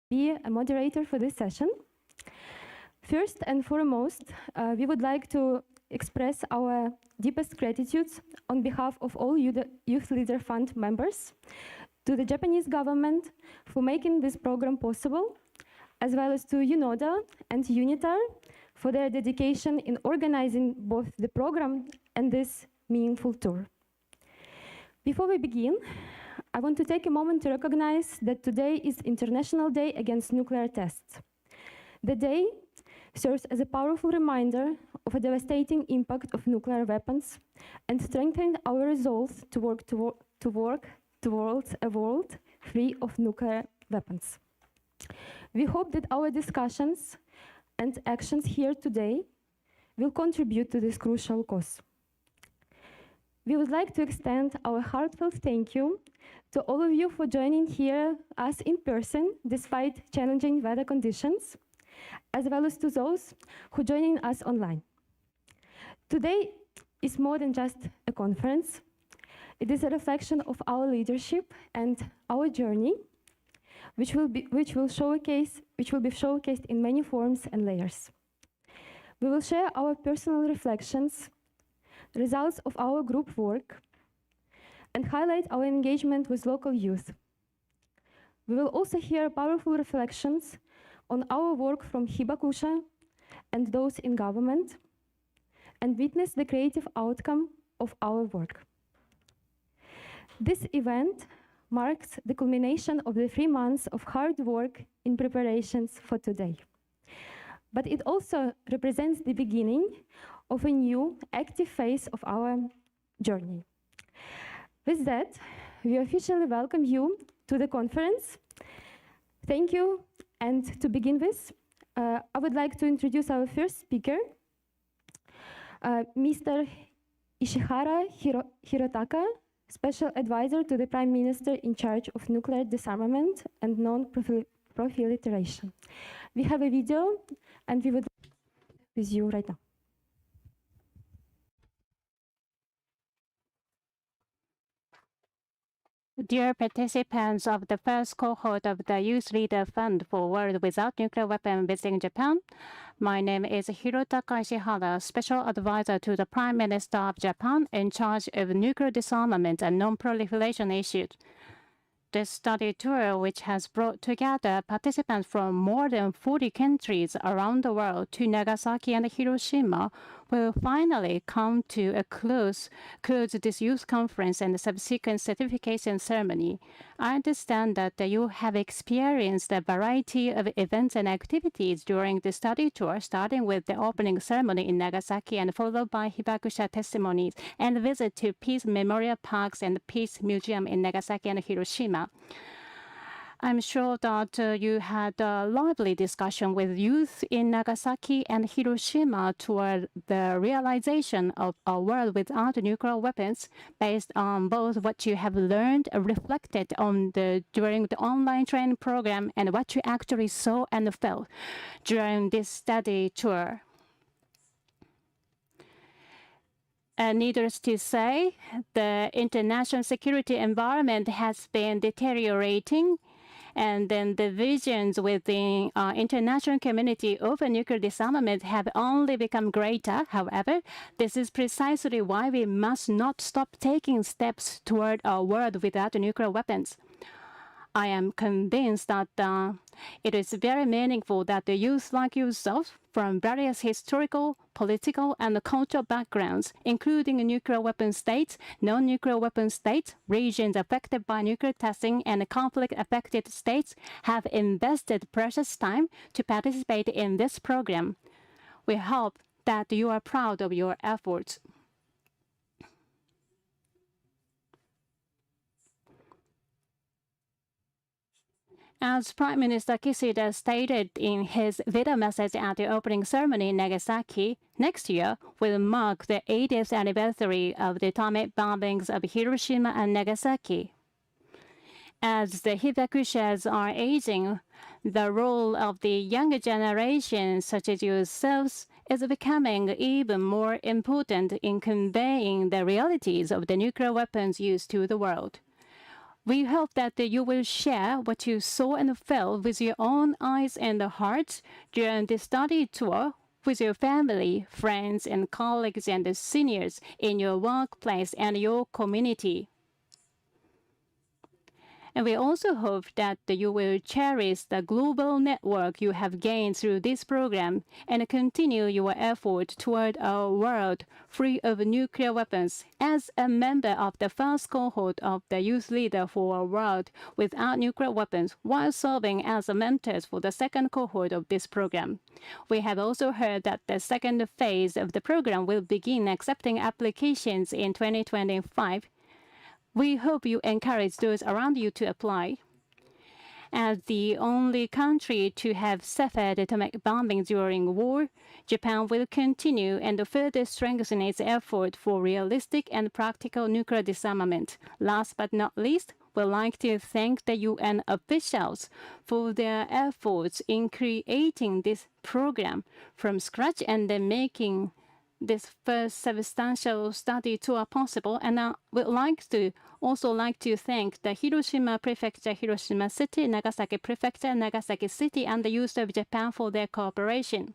be a moderator for this session. First and foremost, we would like to express our deepest gratitude on behalf of all Youth Leader Fund members to the Japanese government for making this program possible, as well as to UNODA and UNITAR for their dedication in organizing both the program and this meaningful tour. Before we begin, I want to take a moment to recognize that today is International Day Against Nuclear Tests. The day serves as a powerful reminder of a devastating impact of nuclear weapons and strengthening our resolve to work towards a world free of nuclear weapons. We hope that our discussions and actions here today will contribute to this crucial cause. We would like to extend our heartfelt thank you to all of you for joining us in person despite challenging weather conditions, as well as to those who are joining us online. Today is more than just a conference. It is a reflection of our leadership and our journey, which will be showcased in many forms and layers. We will share our personal reflections, results of our group work, and highlight our engagement with local youth. We will also hear powerful reflections on our work from Hibakusha and those in government, and witness the creative outcome of our work. This event marks the culmination of the 3 months of hard work in preparations for today. But it also represents the beginning of a new, active phase of our journey. With that, we officially welcome you to the conference. Thank you. And to begin with, I would like to introduce our first speaker, Mr. Ishihara Hirotaka, Special Advisor to the Prime Minister in charge of nuclear disarmament and non-proliferation. We have a video, and we would with you right now. Dear participants of the first cohort of the Youth Leader Fund for World Without Nuclear Weapon visiting Japan, my name is Hirotaka Ishihara, Special Advisor to the Prime Minister of Japan in charge of nuclear disarmament and non-proliferation issues. This study tour, which has brought together participants from more than 40 countries around the world to Nagasaki and Hiroshima, will finally come to a close this youth conference and the subsequent certification ceremony. I understand that you have experienced a variety of events and activities during the study tour, starting with the opening ceremony in Nagasaki and followed by Hibakusha testimonies and visit to Peace Memorial Parks and the Peace Museum in Nagasaki and Hiroshima. I'm sure that you had a lively discussion with youth in Nagasaki and Hiroshima toward the realization of a world without nuclear weapons, based on both what you have learned and reflected on during the online training program and what you actually saw and felt during this study tour. Needless to say, the international security environment has been deteriorating, and then the visions within international community over nuclear disarmament have only become greater. However, this is precisely why we must not stop taking steps toward a world without nuclear weapons. I am convinced that it is very meaningful that the youth like yourself from various historical, political, and cultural backgrounds, including nuclear weapon states, non-nuclear weapon states, regions affected by nuclear testing, and conflict-affected states, have invested precious time to participate in this program. We hope that you are proud of your efforts. As Prime Minister Kishida stated in his video message at the opening ceremony in Nagasaki, next year will mark the 80th anniversary of the atomic bombings of Hiroshima and Nagasaki. As the Hibakushas are aging, the role of the younger generation, such as yourselves, is becoming even more important in conveying the realities of the nuclear weapons used to the world. We hope that you will share what you saw and felt with your own eyes and hearts during the study tour with your family, friends, and colleagues and seniors in your workplace and your community. And we also hope that you will cherish the global network you have gained through this program and continue your effort toward a world free of nuclear weapons as a member of the first cohort of the Youth Leader for a World Without Nuclear Weapons while serving as mentors for the second cohort of this program. We have also heard that the second phase of the program will begin accepting applications in 2025. We hope you encourage those around you to apply. As the only country to have suffered atomic bombing during war, Japan will continue and further strengthen its effort for realistic and practical nuclear disarmament. Last but not least, we'd like to thank the UN officials for their efforts in creating this program from scratch and then making this first substantial study tour possible, and I would also like to thank the Hiroshima Prefecture, Hiroshima City, Nagasaki Prefecture, Nagasaki City, and the Youth of Japan for their cooperation.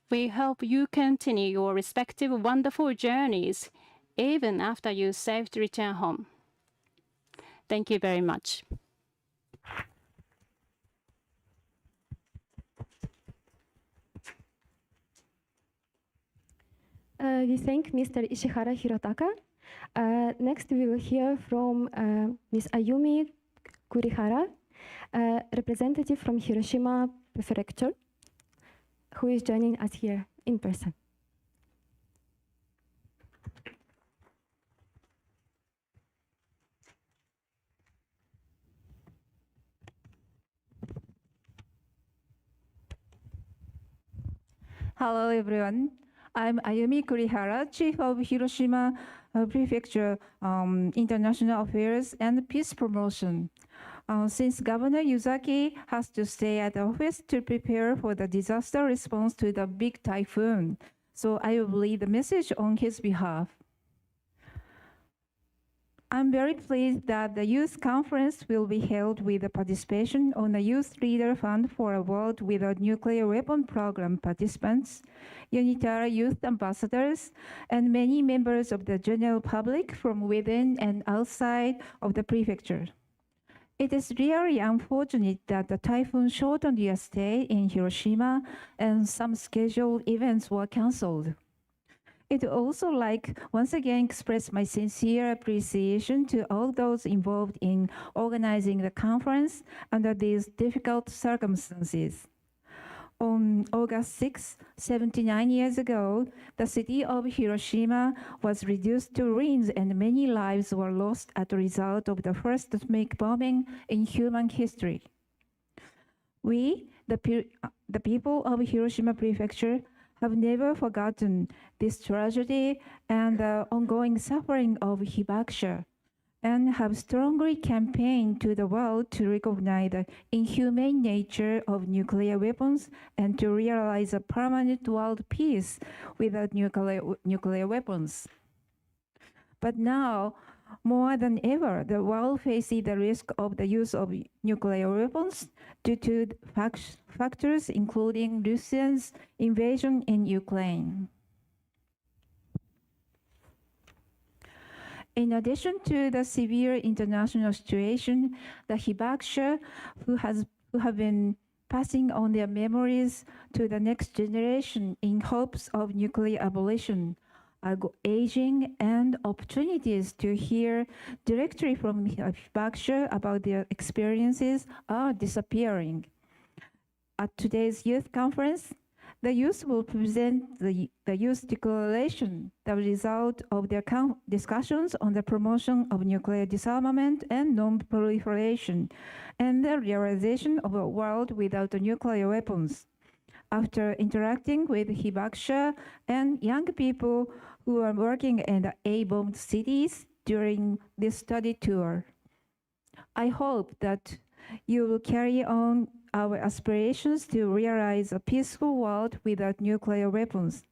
We hope you continue your respective wonderful journeys even after you safely return home. Thank you very much. We thank Mr. Ishihara Hirotaka. Next, we will hear from Ms. Ayumi Kurihara, representative from Hiroshima Prefecture, who is joining us here in person. Hello, everyone. I'm Ayumi Kurihara, Chief of Hiroshima Prefecture International Affairs and Peace Promotion. Since Governor Yuzaki has to stay at the office to prepare for the disaster response to the big typhoon, so I will lead the message on his behalf. I'm very pleased that the Youth Conference will be held with the participation on the Youth Leader Fund for a World Without Nuclear Weapon Program participants, UNITAR youth ambassadors, and many members of the general public from within and outside of the prefecture. It is really unfortunate that the typhoon shortened your stay in Hiroshima and some scheduled events were canceled. I'd also like once again express my sincere appreciation to all those involved in organizing the conference under these difficult circumstances. On August 6, 79 years ago, the city of Hiroshima was reduced to ruins and many lives were lost as a result of the first atomic bombing in human history. We, the people of Hiroshima Prefecture, have never forgotten this tragedy and the ongoing suffering of Hibakusha, and have strongly campaigned to the world to recognize the inhumane nature of nuclear weapons and to realize a permanent world peace without nuclear weapons. But now, more than ever, the world faces the risk of the use of nuclear weapons due to factors including Russia's invasion in Ukraine. In addition to the severe international situation, the Hibakusha, who have been passing on their memories to the next generation in hopes of nuclear abolition, are aging, and opportunities to hear directly from Hibakusha about their experiences are disappearing. At today's youth conference, the youth will present the Youth Declaration, the result of their discussions on the promotion of nuclear disarmament and non-proliferation, and the realization of a world without nuclear weapons. After interacting with Hibakusha and young people who are working in the A-bombed cities during this study tour, I hope that you will carry on our aspirations to realize a peaceful world without nuclear weapons.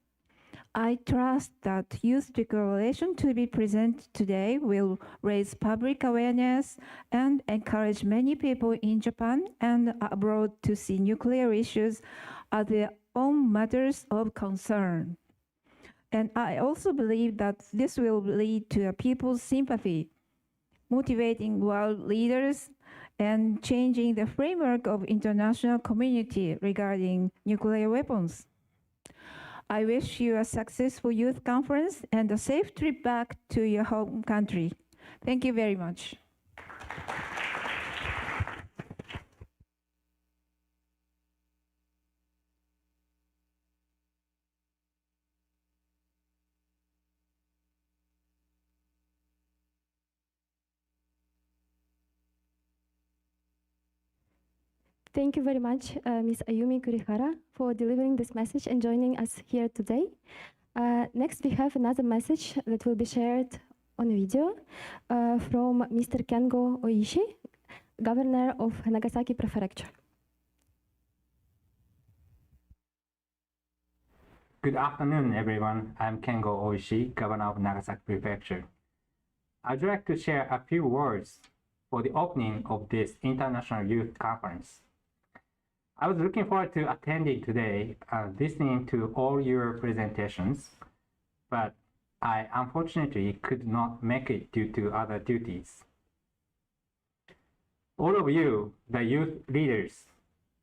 I trust that youth declaration to be presented today will raise public awareness and encourage many people in Japan and abroad to see nuclear issues as their own matters of concern. And I also believe that this will lead to a people's sympathy, motivating world leaders and changing the framework of international community regarding nuclear weapons. I wish you a successful youth conference and a safe trip back to your home country. Thank you very much. Thank you very much, Ms. Ayumi Kurihara, for delivering this message and joining us here today. Next, we have another message that will be shared on video from Mr. Kengo Oishi, Governor of Nagasaki Prefecture. Good afternoon, everyone. I'm Kengo Oishi, Governor of Nagasaki Prefecture. I'd like to share a few words for the opening of this International Youth Conference. I was looking forward to attending today, listening to all your presentations, but I unfortunately could not make it due to other duties. All of you, the youth leaders,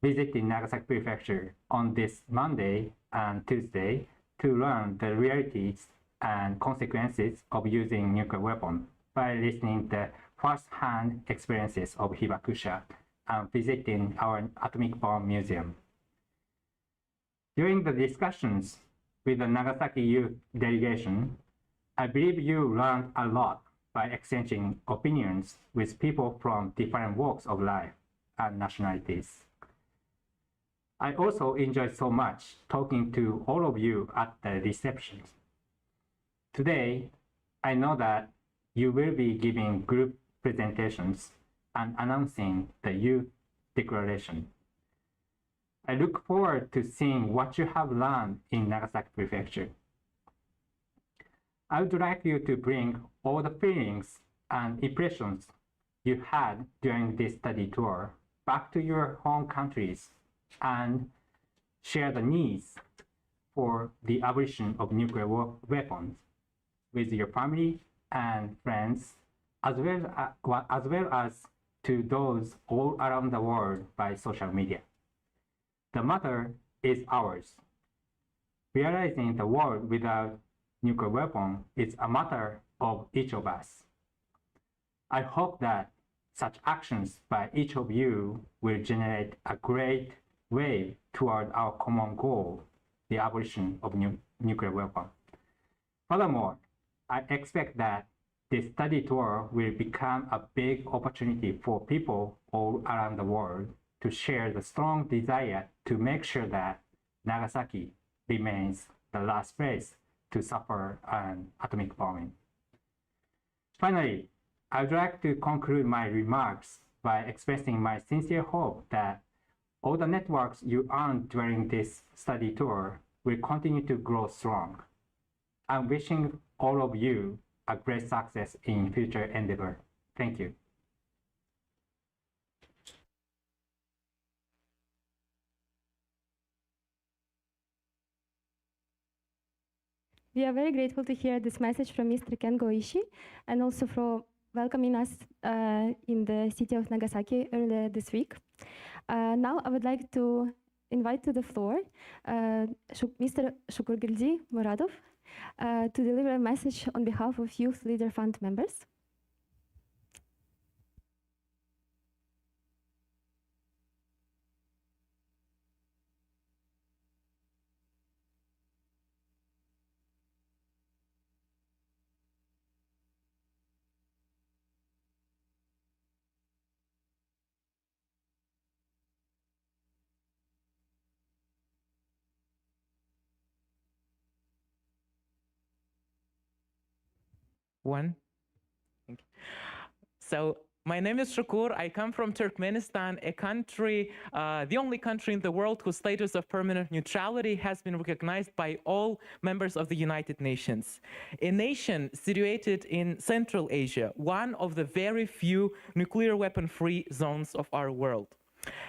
visited Nagasaki Prefecture on this Monday and Tuesday to learn the realities and consequences of using nuclear weapons by listening to first-hand experiences of Hibakusha and visiting our atomic bomb museum. During the discussions with the Nagasaki youth delegation, I believe you learned a lot by exchanging opinions with people from different walks of life and nationalities. I also enjoyed so much talking to all of you at the reception. Today, I know that you will be giving group presentations and announcing the youth declaration. I look forward to seeing what you have learned in Nagasaki Prefecture. I would like you to bring all the feelings and impressions you had during this study tour back to your home countries and share the needs for the abolition of nuclear weapons with your family and friends, as well as to those all around the world by social media. The matter is ours. Realizing the world without nuclear weapon is a matter of each of us. I hope that such actions by each of you will generate a great wave toward our common goal, the abolition of nuclear weapons. Furthermore, I expect that this study tour will become a big opportunity for people all around the world to share the strong desire to make sure that Nagasaki remains the last place to suffer an atomic bombing. Finally, I would like to conclude my remarks by expressing my sincere hope that all the networks you earned during this study tour will continue to grow strong. I'm wishing all of you a great success in future endeavor. Thank you. We are very grateful to hear this message from Mr. Kengo Ishii and also for welcoming us in the city of Nagasaki earlier this week. Now I would like to invite to the floor Mr. Shukurgilji Muradov to deliver a message on behalf of Youth Leader Fund members. One. So My name is Shakur. I come from Turkmenistan, a country, the only country in the world whose status of permanent neutrality has been recognized by all members of the United Nations. A nation situated in Central Asia, one of the very few nuclear weapon-free zones of our world.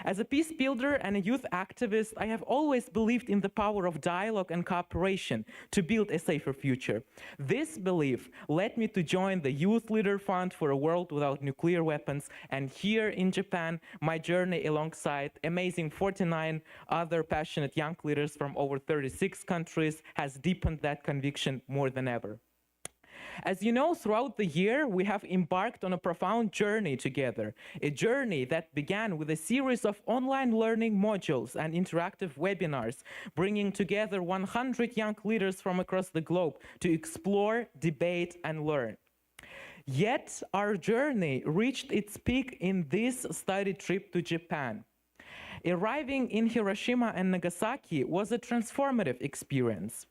As a peace builder and a youth activist, I have always believed in the power of dialogue and cooperation to build a safer future. This belief led me to join the Youth Leader Fund for a World Without Nuclear Weapons, and here in Japan, my journey alongside amazing 49 other passionate young leaders from over 36 countries has deepened that conviction more than ever. As you know, throughout the year, we have embarked on a profound journey together, a journey that began with a series of online learning modules and interactive webinars, bringing together 100 young leaders from across the globe to explore, debate, and learn. Yet, our journey reached its peak in this study trip to Japan. Arriving in Hiroshima and Nagasaki was a transformative experience.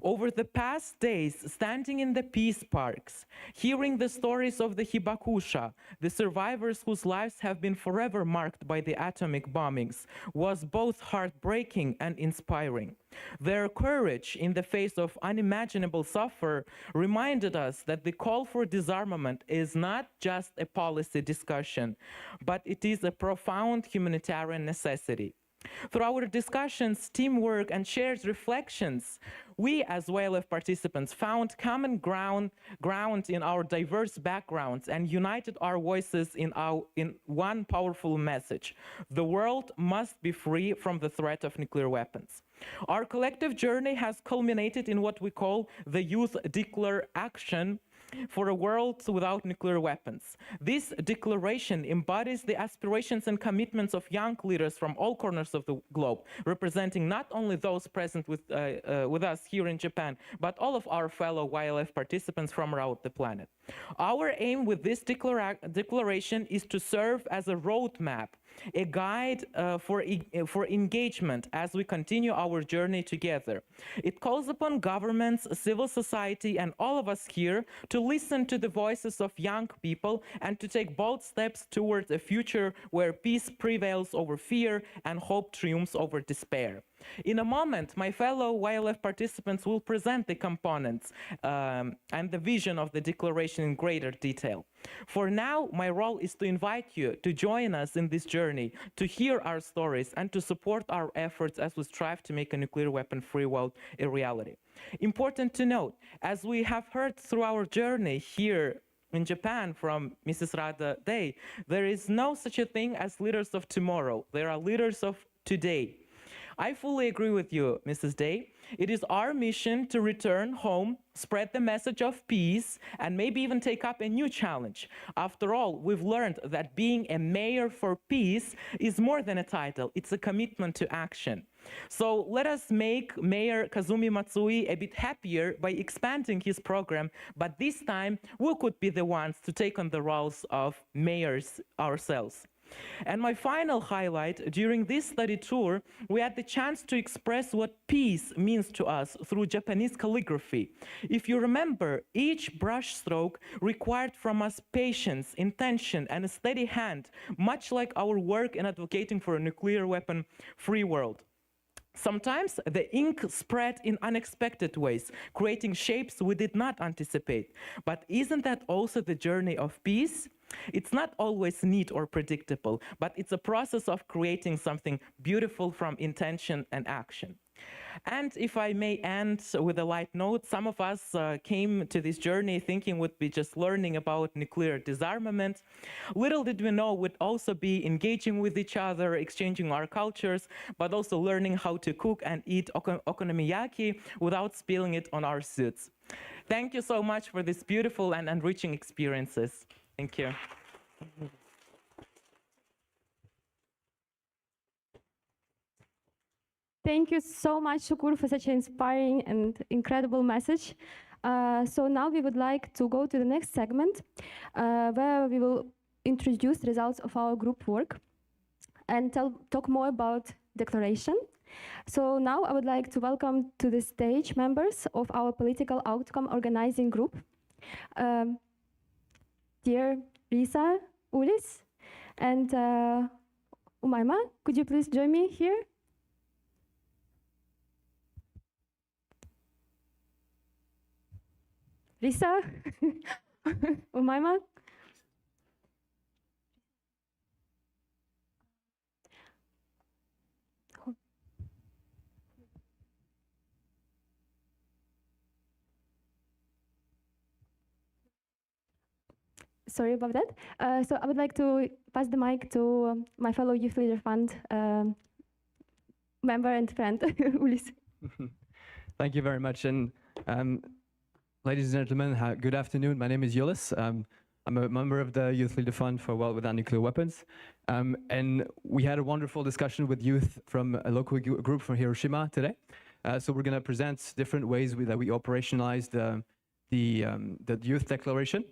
Over the past days, standing in the peace parks, hearing the stories of the hibakusha, the survivors whose lives have been forever marked by the atomic bombings, was both heartbreaking and inspiring. Their courage in the face of unimaginable suffering reminded us that the call for disarmament is not just a policy discussion, but it is a profound humanitarian necessity. Through our discussions, teamwork, and shared reflections, we as YLF participants found common ground in our diverse backgrounds and united our voices in one powerful message: the world must be free from the threat of nuclear weapons. Our collective journey has culminated in what we call the Youth Declaration for a world without nuclear weapons. This declaration embodies the aspirations and commitments of young leaders from all corners of the globe, representing not only those present with us here in Japan, but all of our fellow YLF participants from around the planet. Our aim with this declaration is to serve as a roadmap, a guide for engagement as we continue our journey together. It calls upon governments, civil society, and all of us here to listen to the voices of young people and to take bold steps towards a future where peace prevails over fear and hope triumphs over despair. In a moment, my fellow YLF participants will present the components and the vision of the declaration in greater detail. For now, my role is to invite you to join us in this journey, to hear our stories, and to support our efforts as we strive to make a nuclear weapon-free world a reality. Important to note, as we have heard through our journey here in Japan from Mrs. Rada Day, there is no such a thing as leaders of tomorrow. There are leaders of today. I fully agree with you, Mrs. Day. It is our mission to return home, spread the message of peace, and maybe even take up a new challenge. After all, we've learned that being a mayor for peace is more than a title. It's a commitment to action. So let us make Mayor Kazumi Matsui a bit happier by expanding his program, but this time we could be the ones to take on the roles of mayors ourselves. And my final highlight, during this study tour, we had the chance to express what peace means to us through Japanese calligraphy. If you remember, each brushstroke required from us patience, intention, and a steady hand, much like our work in advocating for a nuclear weapon-free world. Sometimes the ink spread in unexpected ways, creating shapes we did not anticipate. But isn't that also the journey of peace? It's not always neat or predictable, but it's a process of creating something beautiful from intention and action. And if I may end with a light note, some of us came to this journey thinking we'd be just learning about nuclear disarmament. Little did we know we'd also be engaging with each other, exchanging our cultures, but also learning how to cook and eat okonomiyaki without spilling it on our suits. Thank you so much for this beautiful and enriching experiences. Thank you. Thank you so much, Shukur, for such an inspiring and incredible message. So now we would like to go to the next segment, where we will introduce the results of our group work and talk more about declaration. So now I would like to welcome to the stage members of our political outcome organizing group. Dear Risa, Ulis, and Umayma. Could you please join me here? Risa, Umayma. Sorry about that. So I would like to pass the mic to my fellow Youth Leader Fund member and friend, Ulis. Thank you very much. And ladies and gentlemen, good afternoon. My name is Ulis. I'm a member of the Youth Leader Fund for a World Without Nuclear Weapons. And we had a wonderful discussion with youth from a local group from Hiroshima today. So we're going to present different ways that we operationalize the youth declaration.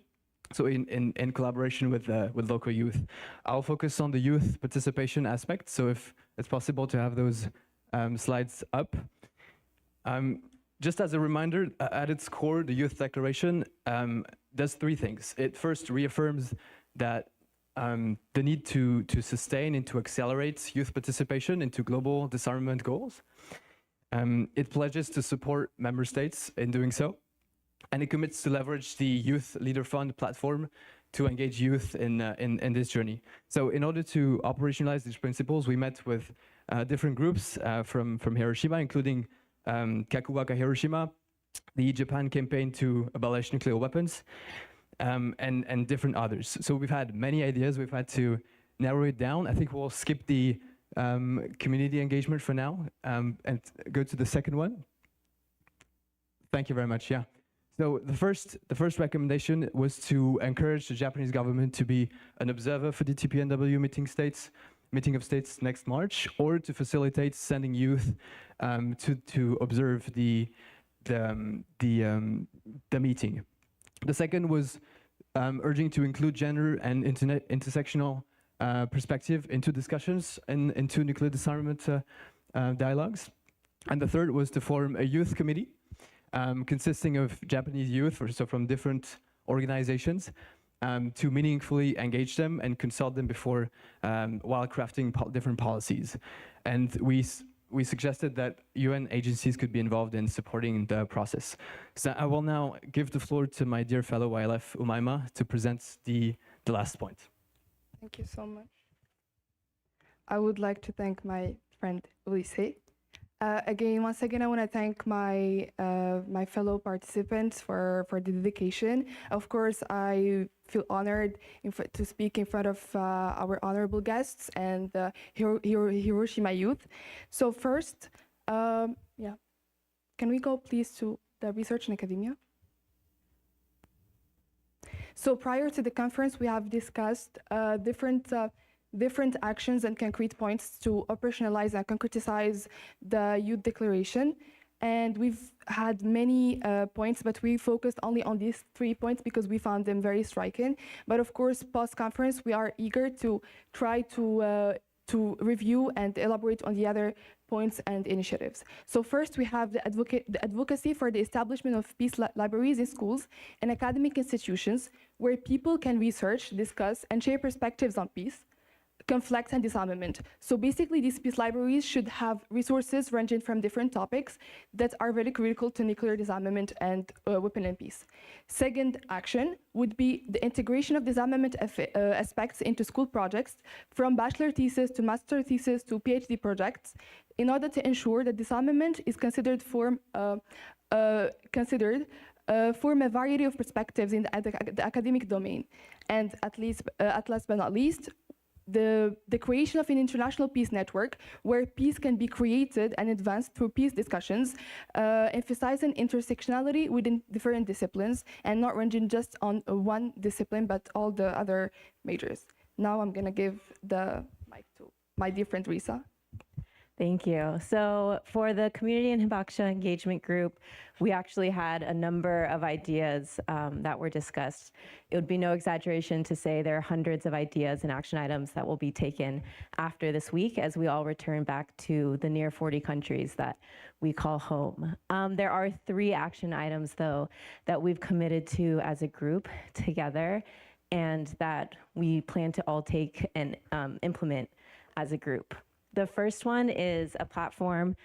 So in collaboration with local youth. I'll focus on the youth participation aspect. So if it's possible to have those slides up. Just as a reminder, at its core, the Youth Declaration does three things. It first reaffirms that the need to sustain and to accelerate youth participation into global disarmament goals. It pledges to support member states in doing so. And it commits to leverage the Youth Leader Fund platform to engage youth in this journey. So in order to operationalize these principles, we met with different groups from Hiroshima, including Kakuwaka Hiroshima, the Japan campaign to abolish nuclear weapons, and different others. So we've had many ideas. We've had to narrow it down. I think we'll skip the community engagement for now and go to the second one. Thank you very much. Yeah. So the first recommendation was to encourage the Japanese government to be an observer for the TPNW meeting of states next March, or to facilitate sending youth to observe the meeting. The second was urging to include gender and intersectional perspective into discussions and into nuclear disarmament dialogues. And the third was to form a youth committee consisting of Japanese youth, so from different organizations, to meaningfully engage them and consult them before, while crafting different policies. And we suggested that UN agencies could be involved in supporting the process. So I will now give the floor to my dear fellow YLF, Umayma, to present the last point. Thank you so much. I would like to thank my friend Ulisse. Once again, I want to thank my my fellow participants for the dedication. Of course, I feel honored to speak in front of our honorable guests and Hiroshima youth. So first, yeah, can we go please to the research and academia? So prior to the conference, we have discussed different actions and concrete points to operationalize and concretize the Youth Declaration. And we've had many points, but we focused only on these 3 points because we found them very striking. But of course, post-conference, we are eager to try to review and elaborate on the other points and initiatives. So first, we have the advocacy for the establishment of peace libraries in schools and academic institutions where people can research, discuss, and share perspectives on peace, conflict, and disarmament. So basically, these peace libraries should have resources ranging from different topics that are very critical to nuclear disarmament and weapon and peace. Second action would be the integration of disarmament aspects into school projects, from bachelor thesis to master thesis to PhD projects, in order to ensure that disarmament is considered form a variety of perspectives in the academic domain. And at last but not least, the creation of an international peace network where peace can be created and advanced through peace discussions, emphasizing intersectionality within different disciplines and not ranging just on one discipline, but all the other majors. Now I'm gonna give the mic to my dear friend Risa. Thank you. So for the Community and Hibakusha Engagement Group, we actually had a number of ideas that were discussed. It would be no exaggeration to say there are hundreds of ideas and action items that will be taken after this week as we all return back to the near 40 countries that we call home. There are 3 action items, though, that we've committed to as a group together. and that we plan to all take and implement as a group. The first one is a platform.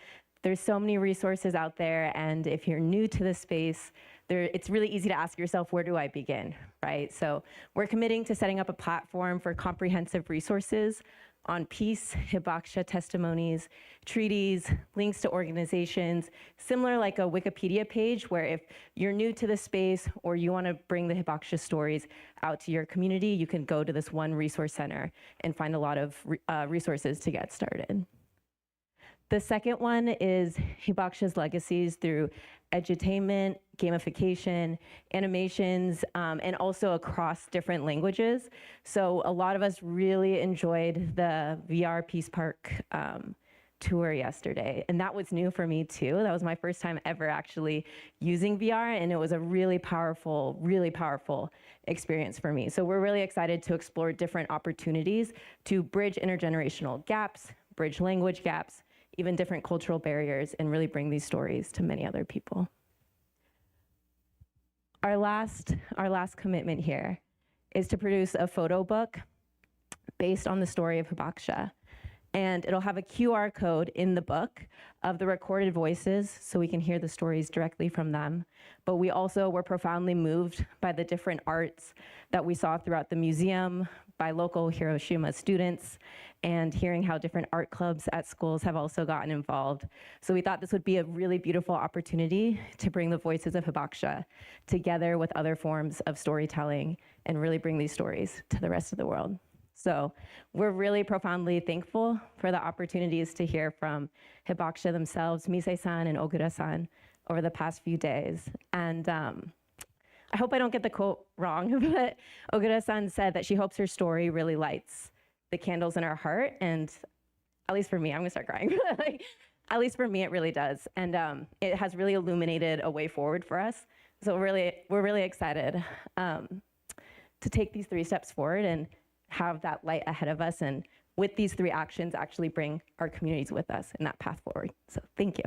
There's so many resources out there, and if you're new to this space, it's really easy to ask yourself, where do I begin, right? So we're committing to setting up a platform for comprehensive resources on peace, hibakusha testimonies, treaties, links to organizations, similar like a Wikipedia page where if you're new to the space or you want to bring the hibakusha stories out to your community, you can go to this one resource center and find a lot of resources to get started. The second one is hibakusha's legacies through edutainment, gamification, animations, and also across different languages. So a lot of us really enjoyed the VR Peace Park tour yesterday, and that was new for me too. That was my first time ever actually using VR, and it was a really powerful experience for me. So we're really excited to explore different opportunities to bridge intergenerational gaps, bridge language gaps, even different cultural barriers, and really bring these stories to many other people. Our last commitment here is to produce a photo book based on the story of hibakusha. And it'll have a QR code in the book of the recorded voices so we can hear the stories directly from them. But we also were profoundly moved by the different arts that we saw throughout the museum, by local Hiroshima students, and hearing how different art clubs at schools have also gotten involved. So we thought this would be a really beautiful opportunity to bring the voices of hibakusha together with other forms of storytelling and really bring these stories to the rest of the world. So we're really profoundly thankful for the opportunities to hear from hibakusha themselves, Misei-san and Ogura-san, over the past few days. And I hope I don't get the quote wrong, but Ogura-san said that she hopes her story really lights the candles in our heart. And at least for me, I'm gonna start crying. At least for me, it really does. And it has really illuminated a way forward for us. So we're really excited to take these 3 steps forward and have that light ahead of us, and with these 3 actions, actually bring our communities with us in that path forward. So thank you.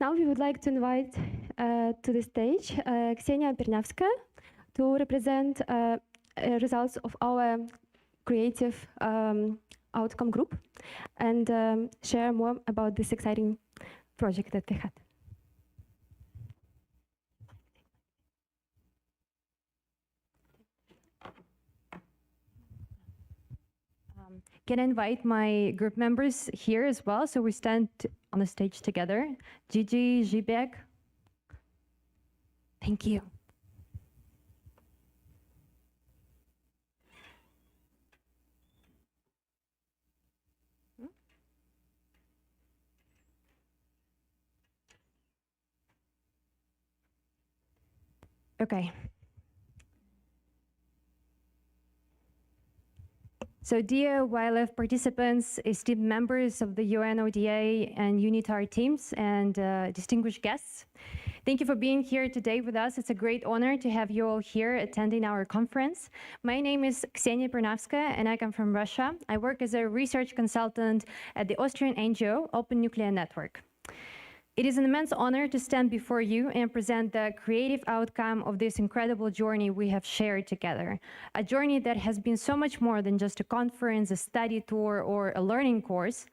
Now we would like to invite to the stage Ksenia Pernavska to represent results of our creative outcome group and share more about this exciting project that they had. Can I invite my group members here as well, so we stand on the stage together? Gigi, Zhibek. Thank you. Okay. So dear YLF participants, esteemed members of the UNODA and UNITAR teams, and distinguished guests, thank you for being here today with us. It's a great honor to have you all here attending our conference. My name is Ksenia Pernavska, and I come from Russia. I work as a research consultant at the Austrian NGO Open Nuclear Network. It is an immense honor to stand before you and present the creative outcome of this incredible journey we have shared together. A journey that has been so much more than just a conference, a study tour, or a learning course.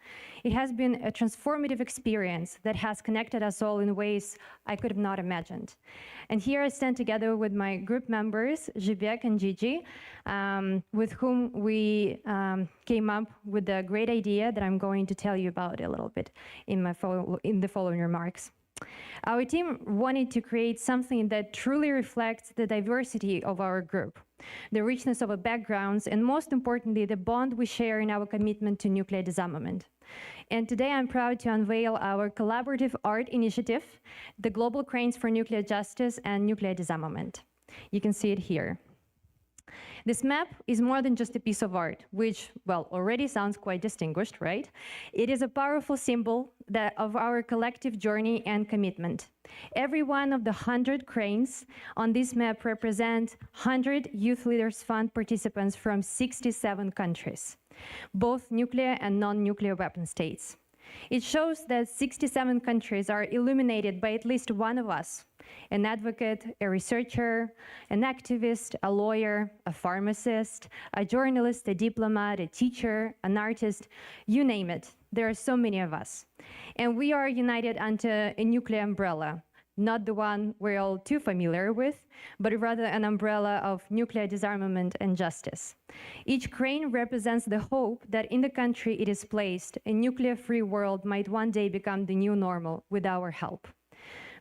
It has been a transformative experience that has connected us all in ways I could have not imagined. And here I stand together with my group members, Zhibek and Gigi, with whom we came up with a great idea that I'm going to tell you about a little bit in the following remarks. Our team wanted to create something that truly reflects the diversity of our group, the richness of our backgrounds, and most importantly, the bond we share in our commitment to nuclear disarmament. And today I'm proud to unveil our collaborative art initiative, the Global Cranes for Nuclear Justice and Nuclear Disarmament. You can see it here. This map is more than just a piece of art, which, well, already sounds quite distinguished, right? It is a powerful symbol of our collective journey and commitment. Every one of the 100 cranes on this map represent 100 Youth Leaders Fund participants from 67 countries. both nuclear and non-nuclear weapon states. It shows that 67 countries are illuminated by at least one of us, an advocate, a researcher, an activist, a lawyer, a pharmacist, a journalist, a diplomat, a teacher, an artist, you name it. There are so many of us. And we are united under a nuclear umbrella, not the one we're all too familiar with, but rather an umbrella of nuclear disarmament and justice. Each crane represents the hope that in the country it is placed, a nuclear-free world might one day become the new normal with our help.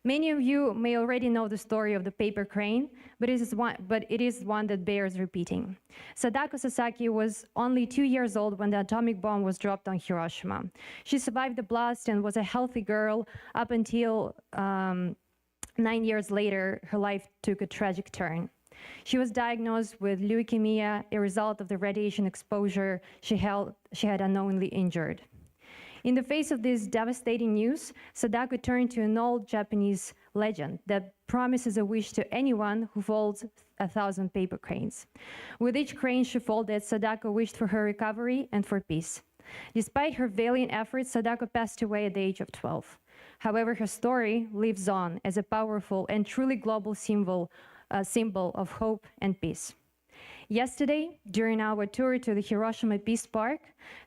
Many of you may already know the story of the paper crane, but it is one that bears repeating. Sadako Sasaki was only 2 years old when the atomic bomb was dropped on Hiroshima. She survived the blast and was a healthy girl up until 9 years later, her life took a tragic turn. She was diagnosed with leukemia, a result of the radiation exposure she had unknowingly injured. In the face of this devastating news, Sadako turned to an old Japanese legend that promises a wish to anyone who folds 1,000 paper cranes. With each crane she folded, Sadako wished for her recovery and for peace. Despite her valiant efforts, Sadako passed away at the age of 12. However, her story lives on as a powerful and truly global symbol of hope and peace. Yesterday, during our tour to the Hiroshima Peace Park,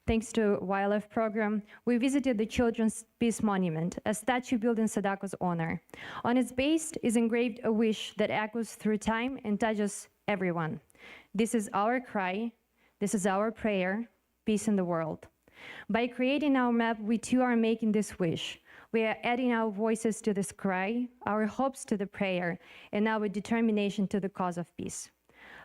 thanks to YLF Programme, we visited the Children's Peace Monument, a statue built in Sadako's honor. On its base is engraved a wish that echoes through time and touches everyone. This is our cry, this is our prayer, peace in the world. By creating our map, we too are making this wish. We are adding our voices to this cry, our hopes to the prayer, and our determination to the cause of peace.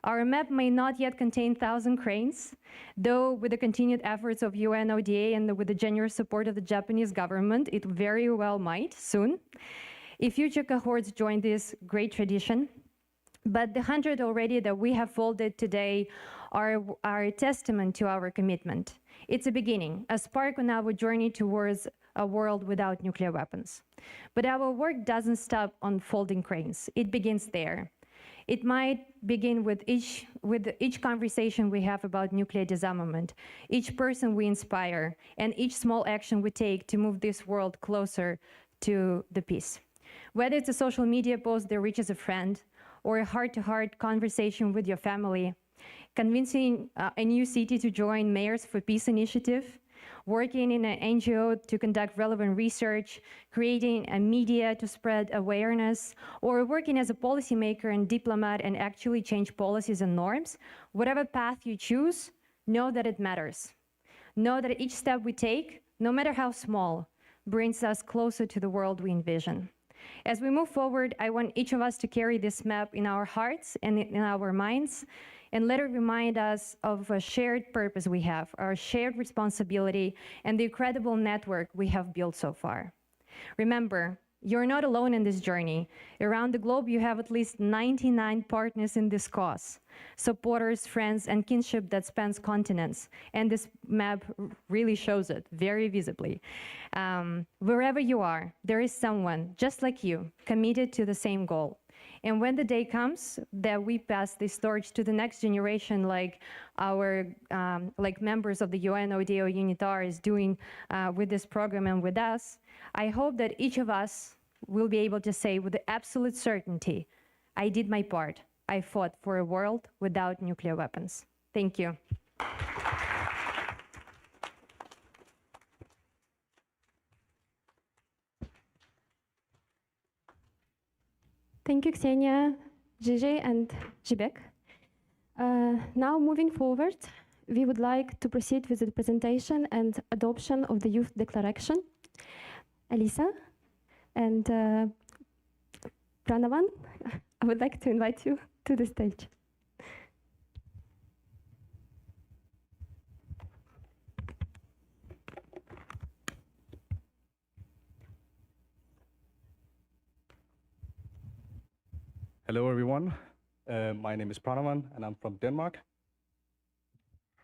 Our map may not yet contain 1,000 cranes, though with the continued efforts of UNODA and with the generous support of the Japanese government, it very well might soon, if future cohorts join this great tradition. But the 100 already that we have folded today are a testament to our commitment. It's a beginning, a spark on our journey towards a world without nuclear weapons. But our work doesn't stop on folding cranes. It begins there. It might begin with each conversation we have about nuclear disarmament, each person we inspire, and each small action we take to move this world closer to the peace. Whether it's a social media post that reaches a friend, or a heart-to-heart conversation with your family, convincing a new city to join Mayors for Peace initiative, working in an NGO to conduct relevant research, creating a media to spread awareness, or working as a policymaker and diplomat and actually change policies and norms, whatever path you choose, know that it matters. Know that each step we take, no matter how small, brings us closer to the world we envision. As we move forward, I want each of us to carry this map in our hearts and in our minds, and let it remind us of a shared purpose we have, our shared responsibility, and the incredible network we have built so far. Remember, you're not alone in this journey. Around the globe, you have at least 99 partners in this cause, supporters, friends, and kinship that spans continents. And this map really shows it very visibly. Wherever you are, there is someone just like you, committed to the same goal. And when the day comes that we pass this torch to the next generation, like our members of the UNODA or UNITAR is doing with this program and with us, I hope that each of us will be able to say with absolute certainty, I did my part. I fought for a world without nuclear weapons. Thank you. Thank you, Ksenia, Gigi, and Zibek. Now, moving forward, we would like to proceed with the presentation and adoption of the Youth Declaration. Elisa and Pranavan, I would like to invite you to the stage. Hello, everyone. My name is Pranavan, and I'm from Denmark.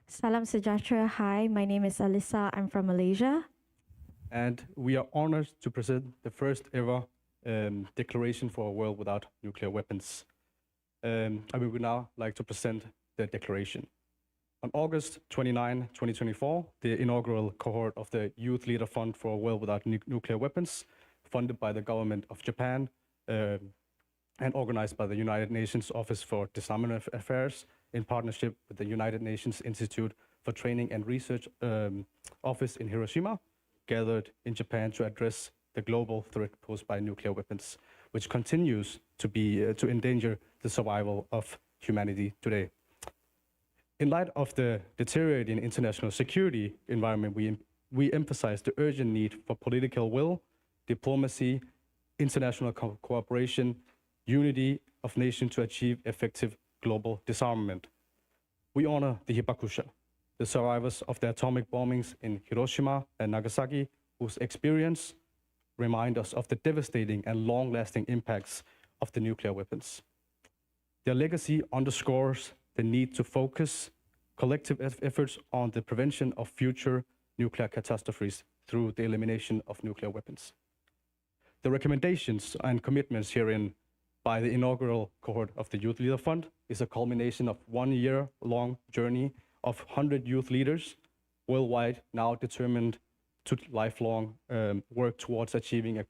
Salam Sejahtera. Hi, my name is Alisa. I'm from Malaysia. And we are honored to present the first ever declaration for a world without nuclear weapons. I would now like to present the declaration. On August 29, 2024, the inaugural cohort of the Youth Leader Fund for a World Without Nuclear Weapons, funded by the government of Japan and organized by the United Nations Office for Disarmament Affairs in partnership with the United Nations Institute for Training and Research Office in Hiroshima, gathered in Japan to address the global threat posed by nuclear weapons, which continues to endanger the survival of humanity today. In light of the deteriorating international security environment, we emphasize the urgent need for political will, diplomacy, international cooperation, unity of nations to achieve effective global disarmament. We honor the Hibakusha, the survivors of the atomic bombings in Hiroshima and Nagasaki, whose experience remind us of the devastating and long-lasting impacts of the nuclear weapons. Their legacy underscores the need to focus collective efforts on the prevention of future nuclear catastrophes through the elimination of nuclear weapons. The recommendations and commitments herein by the inaugural cohort of the Youth Leader Fund is a culmination of 1 year-long journey of 100 youth leaders worldwide, now determined to lifelong work towards achieving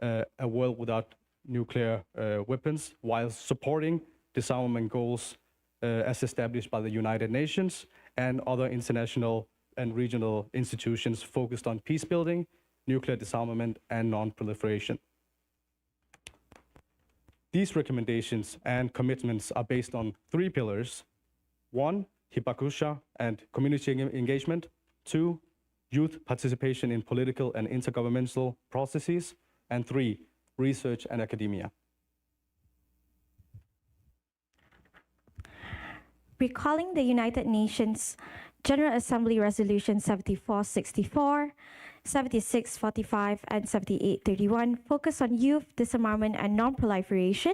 a world without nuclear weapons, while supporting disarmament goals as established by the United Nations and other international and regional institutions focused on peace building, nuclear disarmament, and non-proliferation. These recommendations and commitments are based on 3 pillars. 1, Hibakusha and community engagement. 2, youth participation in political and intergovernmental processes. And 3, research and academia. Recalling the United Nations General Assembly Resolution 7464, 7645, and 7831 focus on youth disarmament and non-proliferation,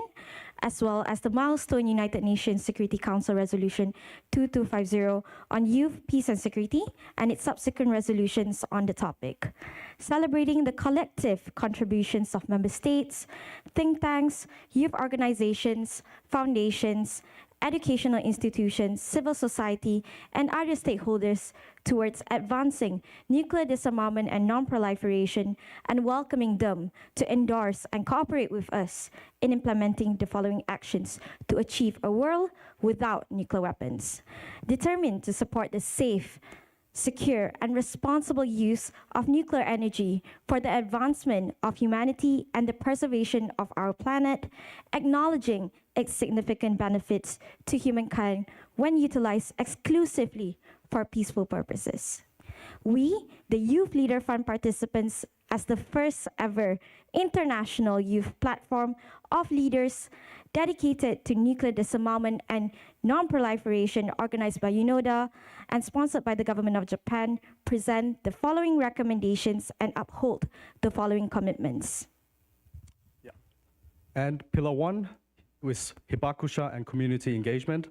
as well as the milestone United Nations Security Council Resolution 2250 on youth, peace, and security, and its subsequent resolutions on the topic. Celebrating the collective contributions of member states, think tanks, youth organizations, foundations, educational institutions, civil society, and other stakeholders towards advancing nuclear disarmament and non-proliferation, and welcoming them to endorse and cooperate with us in implementing the following actions to achieve a world without nuclear weapons. Determined to support the safe, secure, and responsible use of nuclear energy for the advancement of humanity and the preservation of our planet, acknowledging its significant benefits to humankind when utilized exclusively for peaceful purposes. We, the Youth Leader Fund participants, as the first ever international youth platform of leaders dedicated to nuclear disarmament and non-proliferation, organized by UNODA and sponsored by the government of Japan, present the following recommendations and uphold the following commitments. Yeah. And pillar 1 with Hibakusha and community engagement.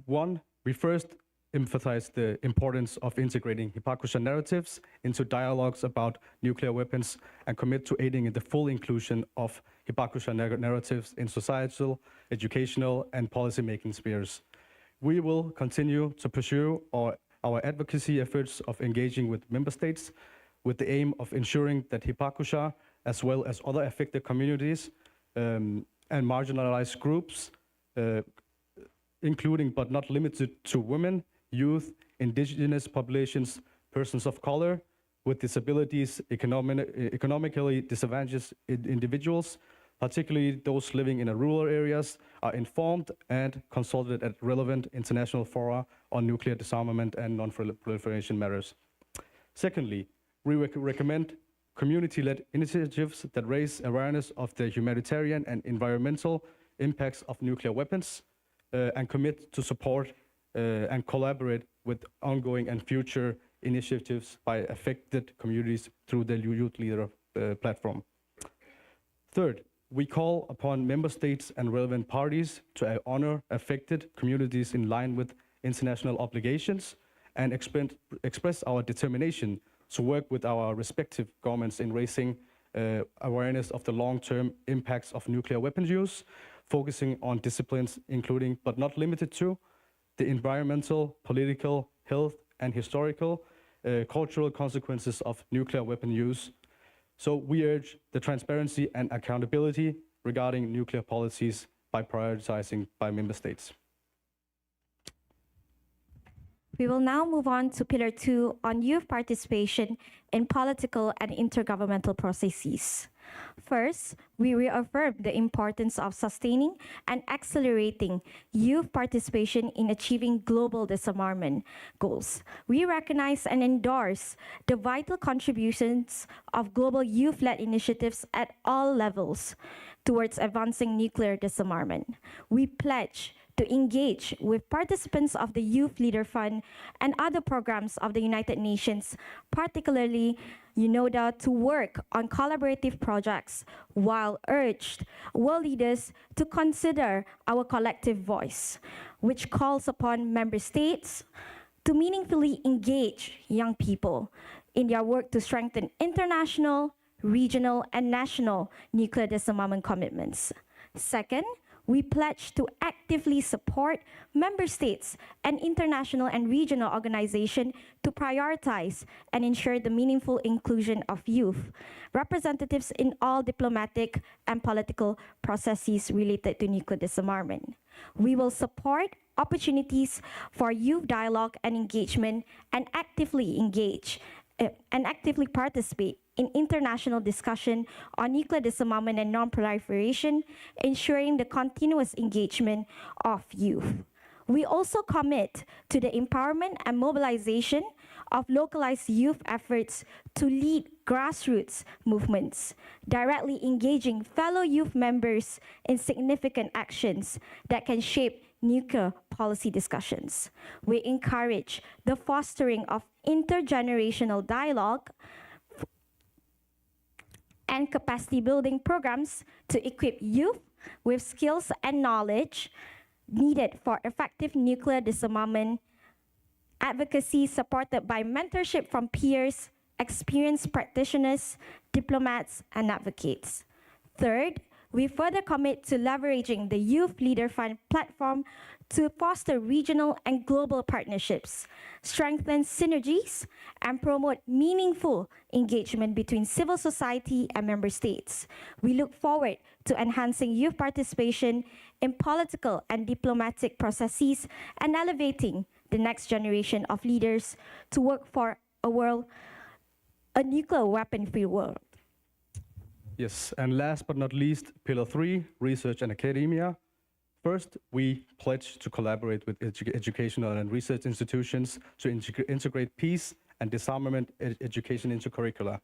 1, we first emphasize the importance of integrating Hibakusha narratives into dialogues about nuclear weapons and commit to aiding in the full inclusion of Hibakusha narratives in societal, educational, and policy-making spheres. We will continue to pursue our advocacy efforts of engaging with member states with the aim of ensuring that Hibakusha, as well as other affected communities and marginalized groups, including but not limited to women, youth, indigenous populations, persons of color, with disabilities, economically disadvantaged individuals, particularly those living in rural areas, are informed and consulted at relevant international fora on nuclear disarmament and non-proliferation matters. Secondly, we recommend community-led initiatives that raise awareness of the humanitarian and environmental impacts of nuclear weapons and commit to support and collaborate with ongoing and future initiatives by affected communities through the Youth Leader platform. Third, we call upon member states and relevant parties to honor affected communities in line with international obligations and express our determination to work with our respective governments in raising awareness of the long-term impacts of nuclear weapons use, focusing on disciplines including, but not limited to, the environmental, political, health, and historical, cultural consequences of nuclear weapon use. So we urge the transparency and accountability regarding nuclear policies by prioritizing by member states. We will now move on to Pillar 2 on youth participation in political and intergovernmental processes. First, we reaffirm the importance of sustaining and accelerating youth participation in achieving global disarmament goals. We recognize and endorse the vital contributions of global youth-led initiatives at all levels towards advancing nuclear disarmament. We pledge to engage with participants of the Youth Leader Fund and other programs of the United Nations, particularly UNODA, to work on collaborative projects while urged world leaders to consider our collective voice, which calls upon member states to meaningfully engage young people in their work to strengthen international, regional, and national nuclear disarmament commitments. Second, we pledge to actively support member states and international and regional organizations to prioritize and ensure the meaningful inclusion of youth representatives in all diplomatic and political processes related to nuclear disarmament. We will support opportunities for youth dialogue and engagement and actively participate in international discussion on nuclear disarmament and non-proliferation, ensuring the continuous engagement of youth. We also commit to the empowerment and mobilization of localized youth efforts to lead grassroots movements, directly engaging fellow youth members in significant actions that can shape nuclear policy discussions. We encourage the fostering of intergenerational dialogue and capacity building programs to equip youth with skills and knowledge needed for effective nuclear disarmament advocacy, supported by mentorship from peers, experienced practitioners, diplomats, and advocates. Third, we further commit to leveraging the Youth Leader Fund platform to foster regional and global partnerships, strengthen synergies, and promote meaningful engagement between civil society and member states. We look forward to enhancing youth participation in political and diplomatic processes and elevating the next generation of leaders to work for a nuclear weapon-free world. Yes, and last but not least, Pillar 3, research and academia. First, we pledge to collaborate with educational and research institutions to integrate peace and disarmament education into curricula.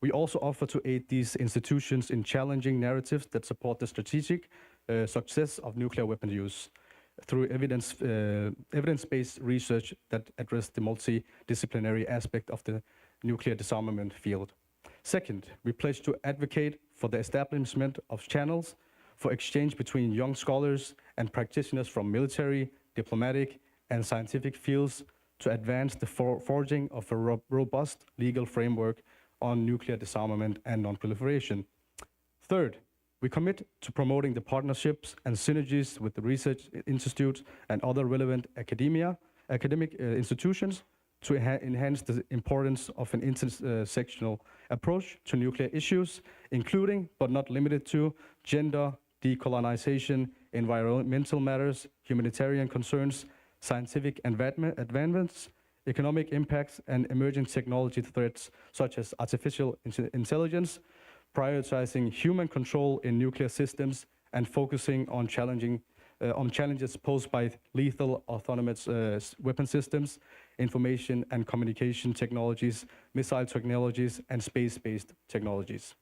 We also offer to aid these institutions in challenging narratives that support the strategic success of nuclear weapon use through evidence-based research that address the multidisciplinary aspect of the nuclear disarmament field. Second, we pledge to advocate for the establishment of channels for exchange between young scholars and practitioners from military, diplomatic, and scientific fields to advance the forging of a robust legal framework on nuclear disarmament and non-proliferation. Third, we commit to promoting the partnerships and synergies with the research institutes and other relevant academic institutions to enhance the importance of an intersectional approach to nuclear issues, including, but not limited to, gender, decolonization, environmental matters, humanitarian concerns, scientific advancements, economic impacts, and emerging technology threats such as artificial intelligence, prioritizing human control in nuclear systems, and focusing on challenges posed by lethal autonomous weapon systems, information and communication technologies, missile technologies, and space-based technologies.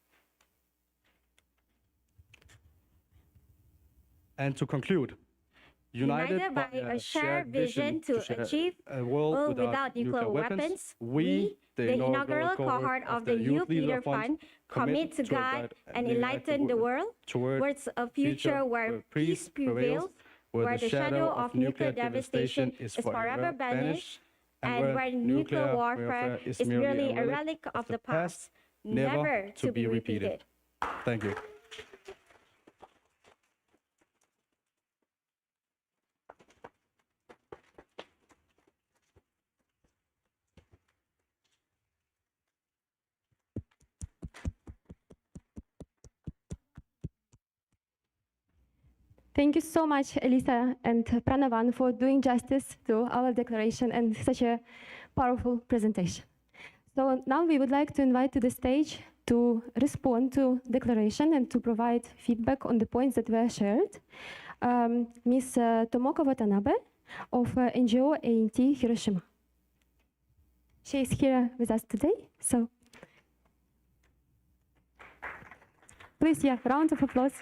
And to conclude, united by a shared vision to achieve a world without nuclear weapons, we, the inaugural cohort of the Youth Leader Fund, commit to guide and enlighten the world towards a future where peace prevails, where the shadow of nuclear devastation is forever banished, and where nuclear warfare is merely a relic of the past, never to be repeated. Thank you. Thank you so much, Elisa and Pranavan, for doing justice to our declaration and such a powerful presentation. So now we would like to invite to the stage to respond to declaration and to provide feedback on the points that were shared. Ms. Tomoko Watanabe of NGO A&T Hiroshima. She is here with us today, so please, round of applause.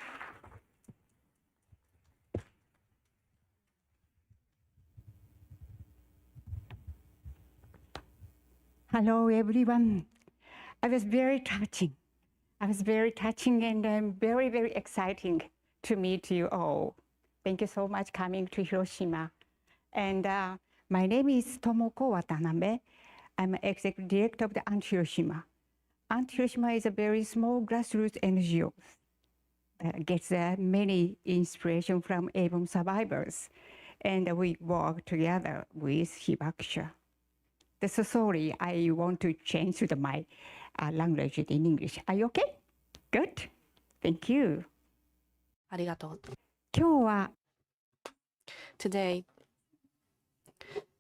Hello, everyone. I was very touching and very, very exciting to meet you all. Thank you so much coming to Hiroshima. And my name is Tomoko Watanabe. I'm executive director of the Anti-Hiroshima. Anti-Hiroshima is a very small grassroots NGO that gets many inspiration from ABOM survivors. And we work together with Hibakusha. So sorry, I want to change to my language in English. Are you okay? Good. Thank you. ありがとう。今日は Today,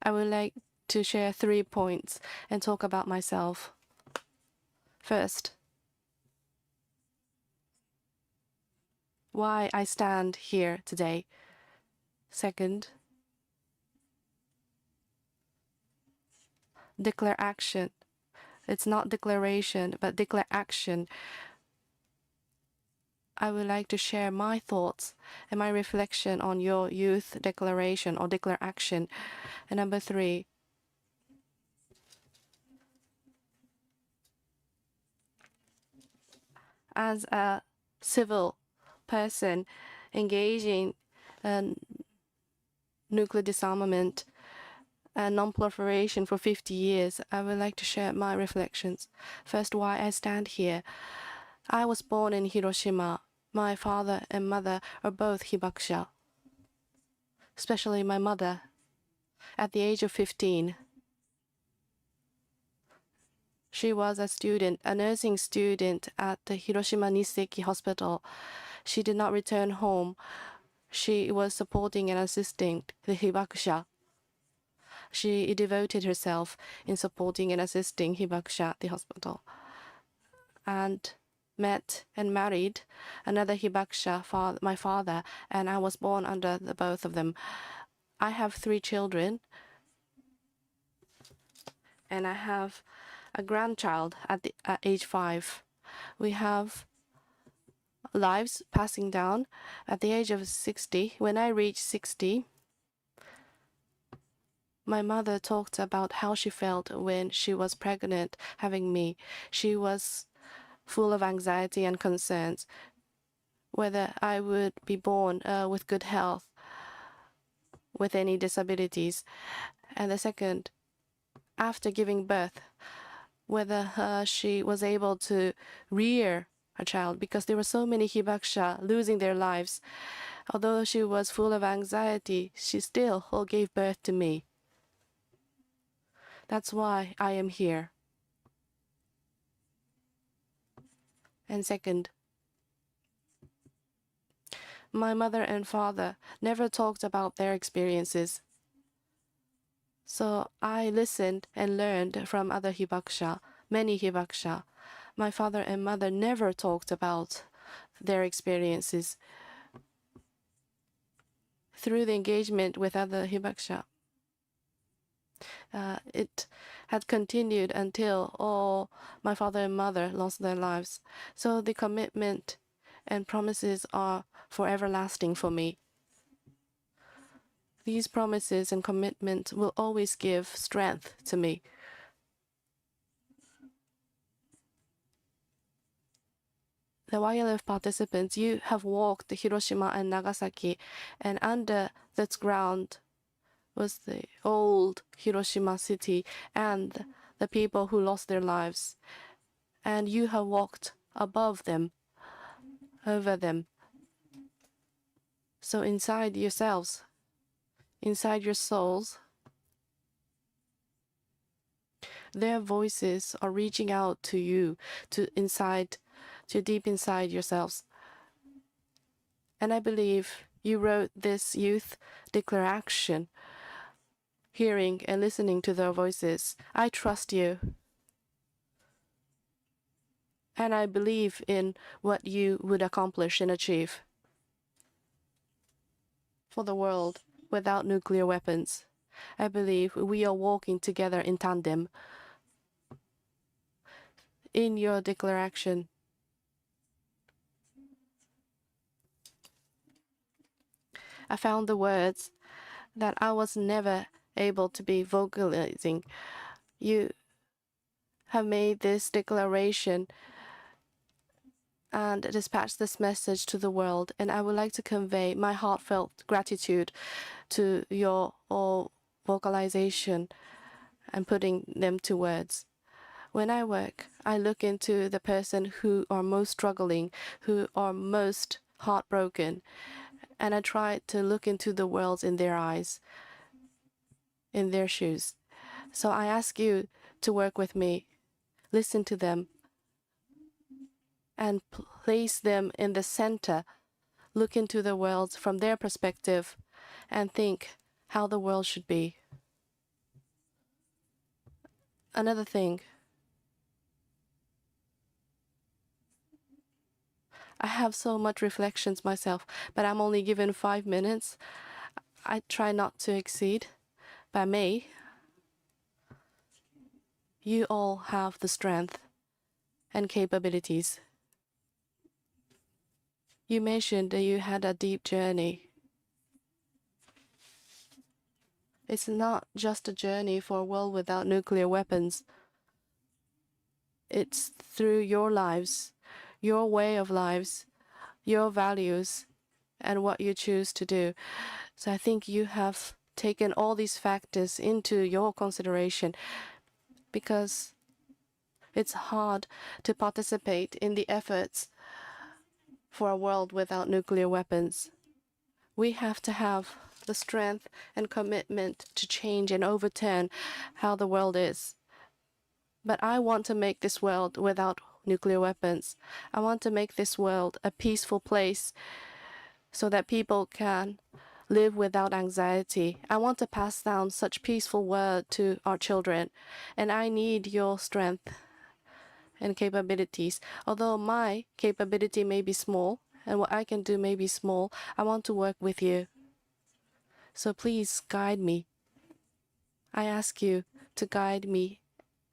I would like to share 3 points and talk about myself. First, why I stand here today. Second, declare action. It's not declaration, but declare action. I would like to share my thoughts and my reflection on your youth declaration or declare action. And number 3, as a civil person engaging in nuclear disarmament and non-proliferation for 50 years, I would like to share my reflections. First, why I stand here. I was born in Hiroshima. My father and mother are both hibakusha, especially my mother. At the age of 15, she was a student, a nursing student at the Hiroshima Niseki Hospital. She did not return home. She was supporting and assisting the hibakusha. She devoted herself in supporting and assisting hibakusha at the hospital, and met and married another hibakusha, my father, and I was born under the both of them. I have 3 children, and I have a grandchild at age 5. We have lives passing down at the age of 60. When I reached 60, my mother talked about how she felt when she was pregnant, having me. She was full of anxiety and concerns, whether I would be born with good health, with any disabilities. And the second, after giving birth, whether she was able to rear a child, because there were so many hibakusha losing their lives. Although she was full of anxiety, she still gave birth to me. That's why I am here. And second, my mother and father never talked about their experiences. So I listened and learned from other hibakusha, many hibakusha. My father and mother never talked about their experiences. Through the engagement with other hibakusha, it had continued until all my father and mother lost their lives. So the commitment and promises are forever lasting for me. These promises and commitments will always give strength to me. The YLF participants, you have walked Hiroshima and Nagasaki, and under that ground was the old Hiroshima city and the people who lost their lives. And you have walked above them, over them. So inside yourselves, inside your souls, their voices are reaching out to you, to deep inside yourselves. And I believe You wrote this youth declaration, hearing and listening to their voices. I trust you. And I believe in what you would accomplish and achieve for the world without nuclear weapons. I believe we are walking together in tandem. In your declaration, I found the words that I was never able to be vocalizing. You have made this declaration and dispatch this message to the world, and I would like to convey my heartfelt gratitude to your all vocalization and putting them to words. When I work, I look into the person who are most struggling, who are most heartbroken, and I try to look into the world in their eyes, in their shoes. So I ask you to work with me, listen to them, and place them in the center. Look into the world from their perspective and think how the world should be. Another thing, I have so much reflections myself, but I'm only given 5 minutes. I try not to exceed, but may. You all have the strength and capabilities. You mentioned that you had a deep journey. It's not just a journey for a world without nuclear weapons. It's through your lives, your way of lives, your values, and what you choose to do. So I think you have taken all these factors into your consideration, because it's hard to participate in the efforts for a world without nuclear weapons. We have to have the strength and commitment to change and overturn how the world is. But I want to make this world without nuclear weapons. I want to make this world a peaceful place so that people can live without anxiety. I want to pass down such peaceful word to our children, and I need your strength and capabilities. Although my capability may be small and what I can do may be small, I want to work with you. So please guide me. I ask you to guide me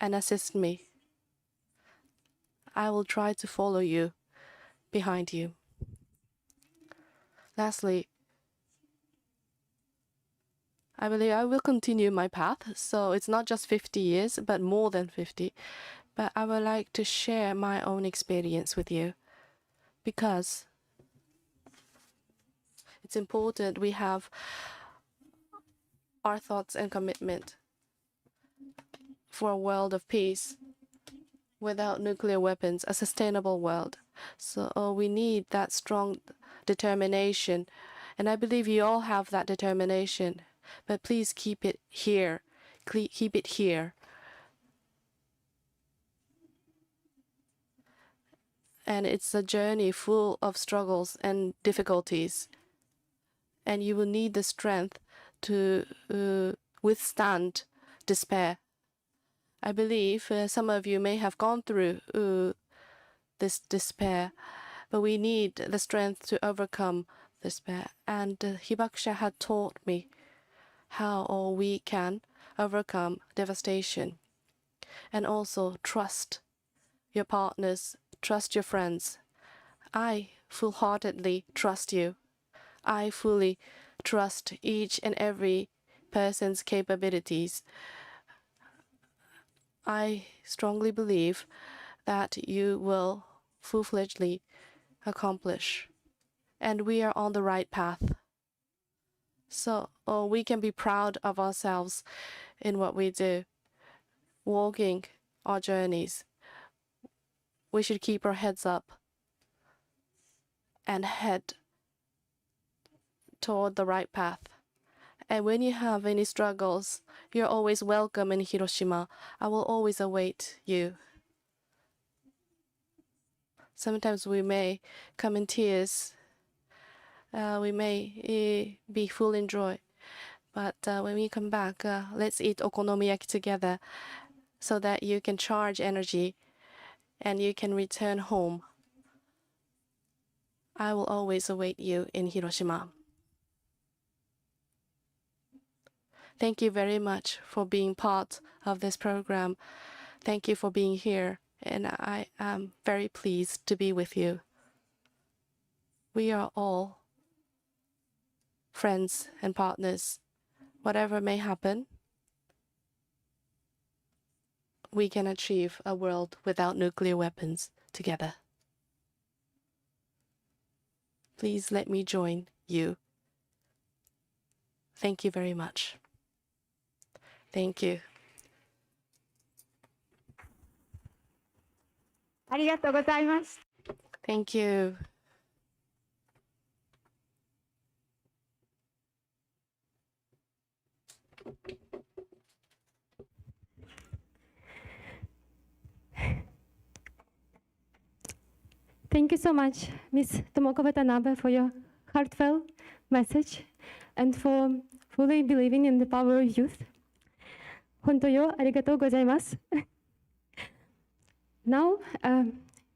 and assist me. I will try to follow you, behind you. Lastly, I believe I will continue my path, so it's not just 50 years, but more than 50. But I would like to share my own experience with you, because it's important we have our thoughts and commitment for a world of peace without nuclear weapons, a sustainable world. So we need that strong determination, and I believe you all have that determination. But please keep it here. Keep it here. And it's a journey full of struggles and difficulties. And you will need the strength to withstand despair. I believe some of you may have gone through this despair, but we need the strength to overcome despair. And Hibakusha had taught me how we can overcome devastation, and also trust your partners, trust your friends. I full-heartedly trust you. I fully trust each and every person's capabilities. I strongly believe that you will full-fledgedly accomplish, and we are on the right path. So we can be proud of ourselves in what we do, walking our journeys. We should keep our heads up and head toward the right path. And when you have any struggles, you're always welcome in Hiroshima. I will always await you. Sometimes we may come in tears we may be full in joy. But when we come back, let's eat okonomiyaki together so that you can charge energy and you can return home. I will always await you in Hiroshima. Thank you very much for being part of this program. Thank you for being here, and I am very pleased to be with you. We are all friends and partners. Whatever may happen, we can achieve a world without nuclear weapons together. Please let me join you. Thank you very much. Thank you. ありがとうございます。 Thank you. Thank you so much, Ms. Tomoko Watanabe, for your heartfelt message and for fully believing in the power of youth. 本当よ、ありがとうございます。Now,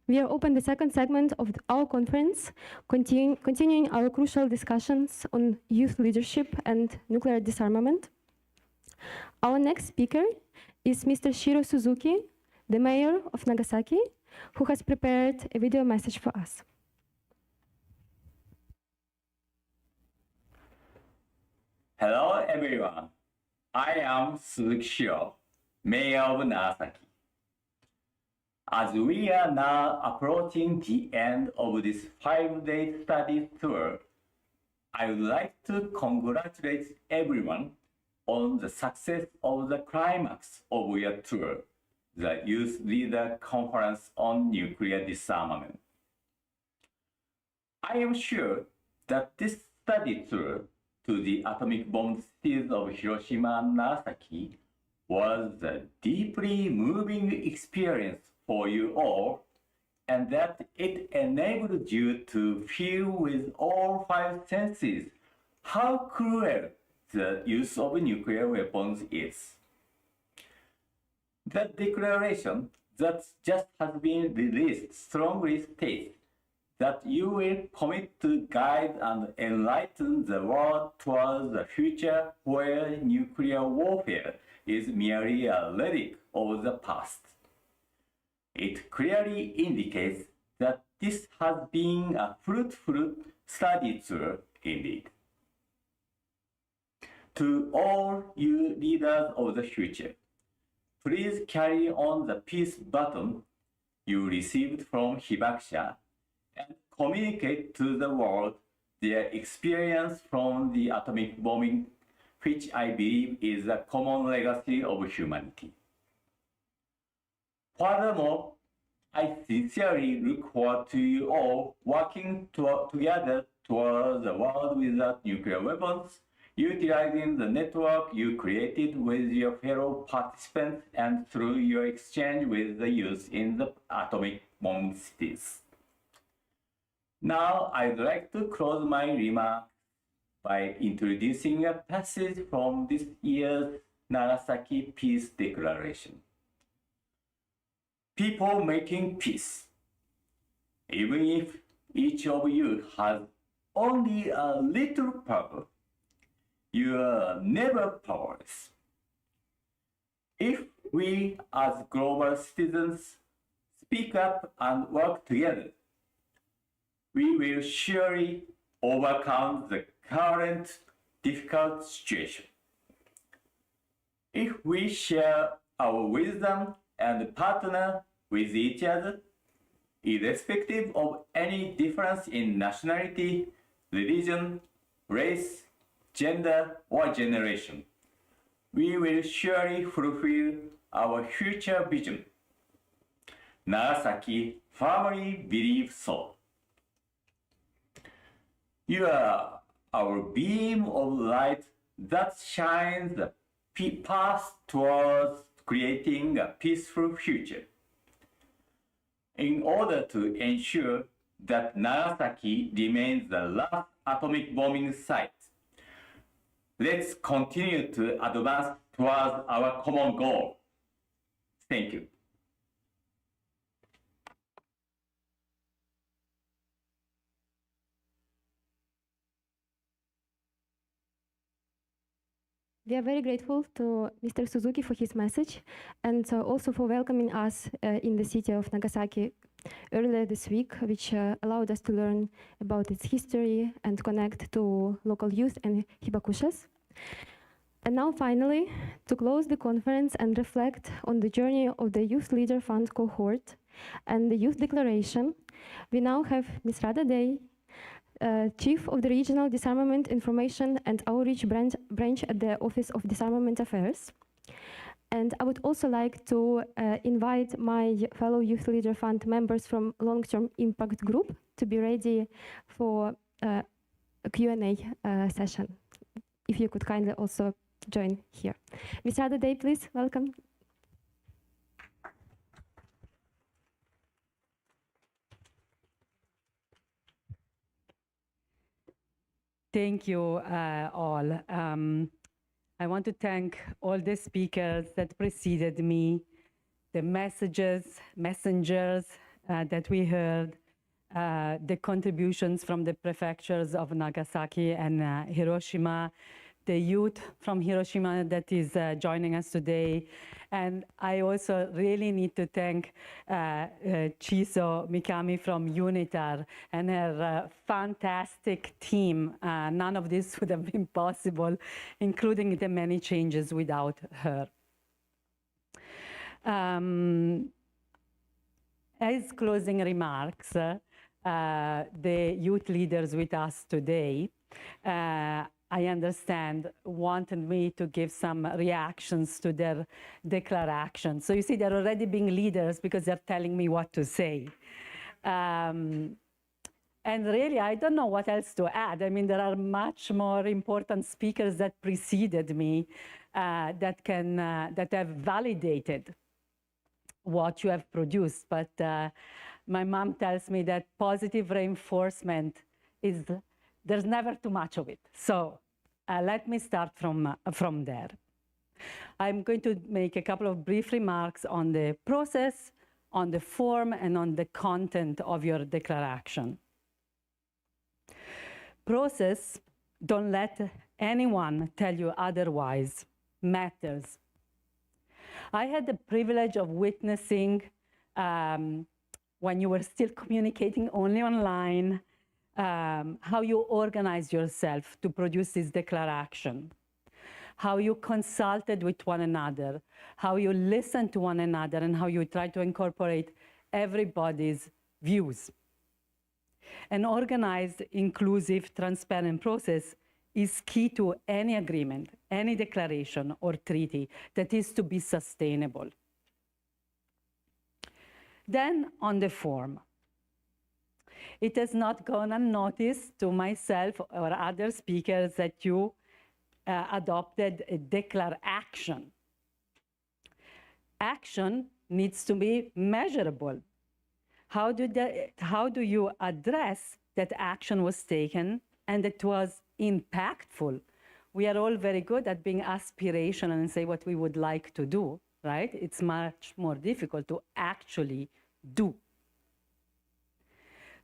we are open the second segment of our conference, continuing our crucial discussions on youth leadership and nuclear disarmament. Our next speaker is Mr. Shiro Suzuki, the mayor of Nagasaki, who has prepared a video message for us. Hello everyone, I am Suzuki Shiro, mayor of Nagasaki. As we are now approaching the end of this 5-day study tour, I would like to congratulate everyone on the success of the climax of your tour, the Youth Leader Conference on Nuclear Disarmament. I am sure that this study tour to the atomic bomb cities of Hiroshima and Nagasaki was a deeply moving experience for you all, and that it enabled you to feel with all 5 senses how cruel the use of nuclear weapons is. The declaration that just has been released strongly states that you will commit to guide and enlighten the world towards a future where nuclear warfare is merely a relic of the past. It clearly indicates that this has been a fruitful study tour indeed. To all you leaders of the future, please carry on the peace baton you received from Hibakusha and communicate to the world their experience from the atomic bombing, which I believe is a common legacy of humanity. Furthermore, I sincerely look forward to you all working together towards a world without nuclear weapons, utilizing the network you created with your fellow participants and through your exchange with the youth in the atomic bomb cities. Now, I'd like to close my remarks by introducing a passage from this year's Nagasaki Peace Declaration. People making peace. Even if each of you has only a little power, you are never powerless. If we as global citizens speak up and work together, we will surely overcome the current difficult situation. If we share our wisdom and partner with each other, irrespective of any difference in nationality, religion, race, gender, or generation, we will surely fulfill our future vision. Nagasaki firmly believes so. You are our beam of light that shines the path towards creating a peaceful future. In order to ensure that Nagasaki remains the last atomic bombing site. Let's continue to advance towards our common goal. Thank you. We are very grateful to Mr. Suzuki for his message and also for welcoming us in the city of Nagasaki earlier this week, which allowed us to learn about its history and connect to local youth and hibakushas. And now finally, to close the conference and reflect on the journey of the Youth Leader Fund cohort and the Youth Declaration, we now have Ms. Rada Day, Chief of the Regional Disarmament Information and Outreach branch at the Office of Disarmament Affairs. And I would also like to invite my fellow Youth Leader Fund members from Long-Term Impact Group to be ready for a Q&A session. If you could kindly also join here. Ms. Rada Day, please, welcome. Thank you all. I want to thank all the speakers that preceded me, the messengers that we heard, the contributions from the prefectures of Nagasaki and Hiroshima, the youth from Hiroshima that is joining us today. And I also really need to thank Chiso Mikami from UNITAR and her fantastic team. None of this would have been possible, including the many changes without her. As closing remarks, the youth leaders with us today, I understand, wanted me to give some reactions to their declaration. So you see, they're already being leaders because they're telling me what to say. And really, I don't know what else to add. I mean, there are much more important speakers that preceded me that have validated what you have produced. But my mom tells me that positive reinforcement is, there's never too much of it. So let me start from there. I'm going to make a couple of brief remarks on the process, on the form, and on the content of your declaration. Process, don't let anyone tell you otherwise, matters. I had the privilege of witnessing when you were still communicating only online, how you organized yourself to produce this declaration, how you consulted with one another, how you listened to one another, and how you tried to incorporate everybody's views. An organized, inclusive, transparent process is key to any agreement, any declaration or treaty that is to be sustainable. Then on the form. It has not gone unnoticed to myself or other speakers that you adopted a declaration. Action needs to be measurable. How do you address that action was taken and it was impactful? We are all very good at being aspirational and say what we would like to do, right? It's much more difficult to actually do.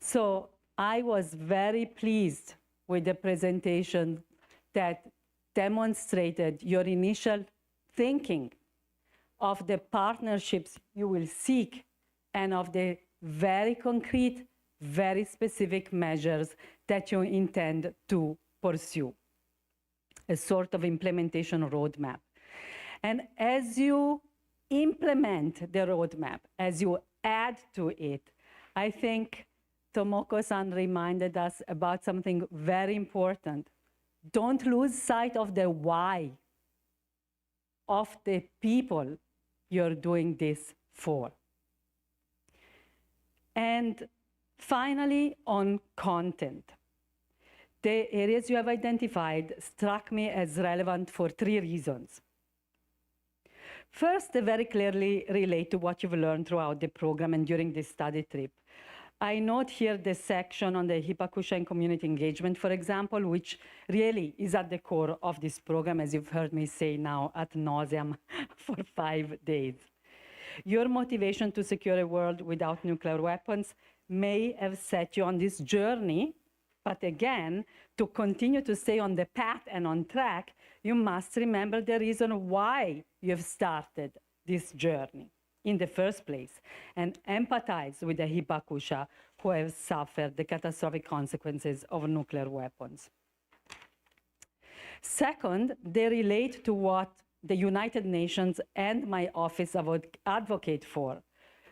So I was very pleased with the presentation that demonstrated your initial thinking of the partnerships you will seek and of the very concrete, very specific measures that you intend to pursue, a sort of implementation roadmap. And as you implement the roadmap, as you add to it, I think Tomoko-san reminded us about something very important. Don't lose sight of the why of the people you're doing this for. And finally, on content. The areas you have identified struck me as relevant for 3 reasons. First, they very clearly relate to what you've learned throughout the program and during this study trip. I note here the section on the Hibakusha and community engagement, for example, which really is at the core of this program, as you've heard me say now ad nauseam for 5 days. Your motivation to secure a world without nuclear weapons may have set you on this journey, but again, to continue to stay on the path and on track, you must remember the reason why you have started this journey in the first place, and empathize with the Hibakusha who have suffered the catastrophic consequences of nuclear weapons. Second, they relate to what the United Nations and my office advocate for,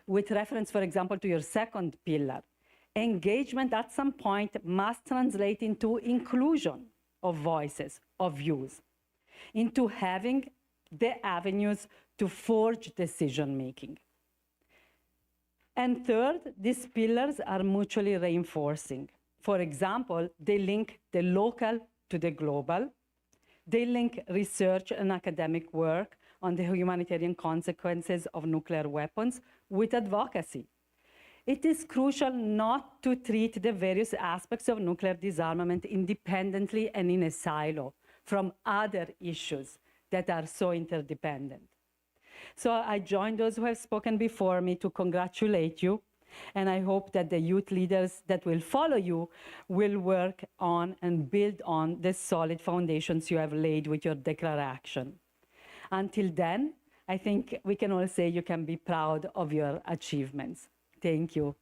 with reference, for example, to your second pillar. Engagement at some point must translate into inclusion of voices, of views, into having the avenues to forge decision-making. And third, these pillars are mutually reinforcing. For example, they link the local to the global. They link research and academic work on the humanitarian consequences of nuclear weapons with advocacy. It is crucial not to treat the various aspects of nuclear disarmament independently and in a silo from other issues that are so interdependent. So I join those who have spoken before me to congratulate you, and I hope that the youth leaders that will follow you will work on and build on the solid foundations you have laid with your declaration. Until then, I think we can all say you can be proud of your achievements. Thank you.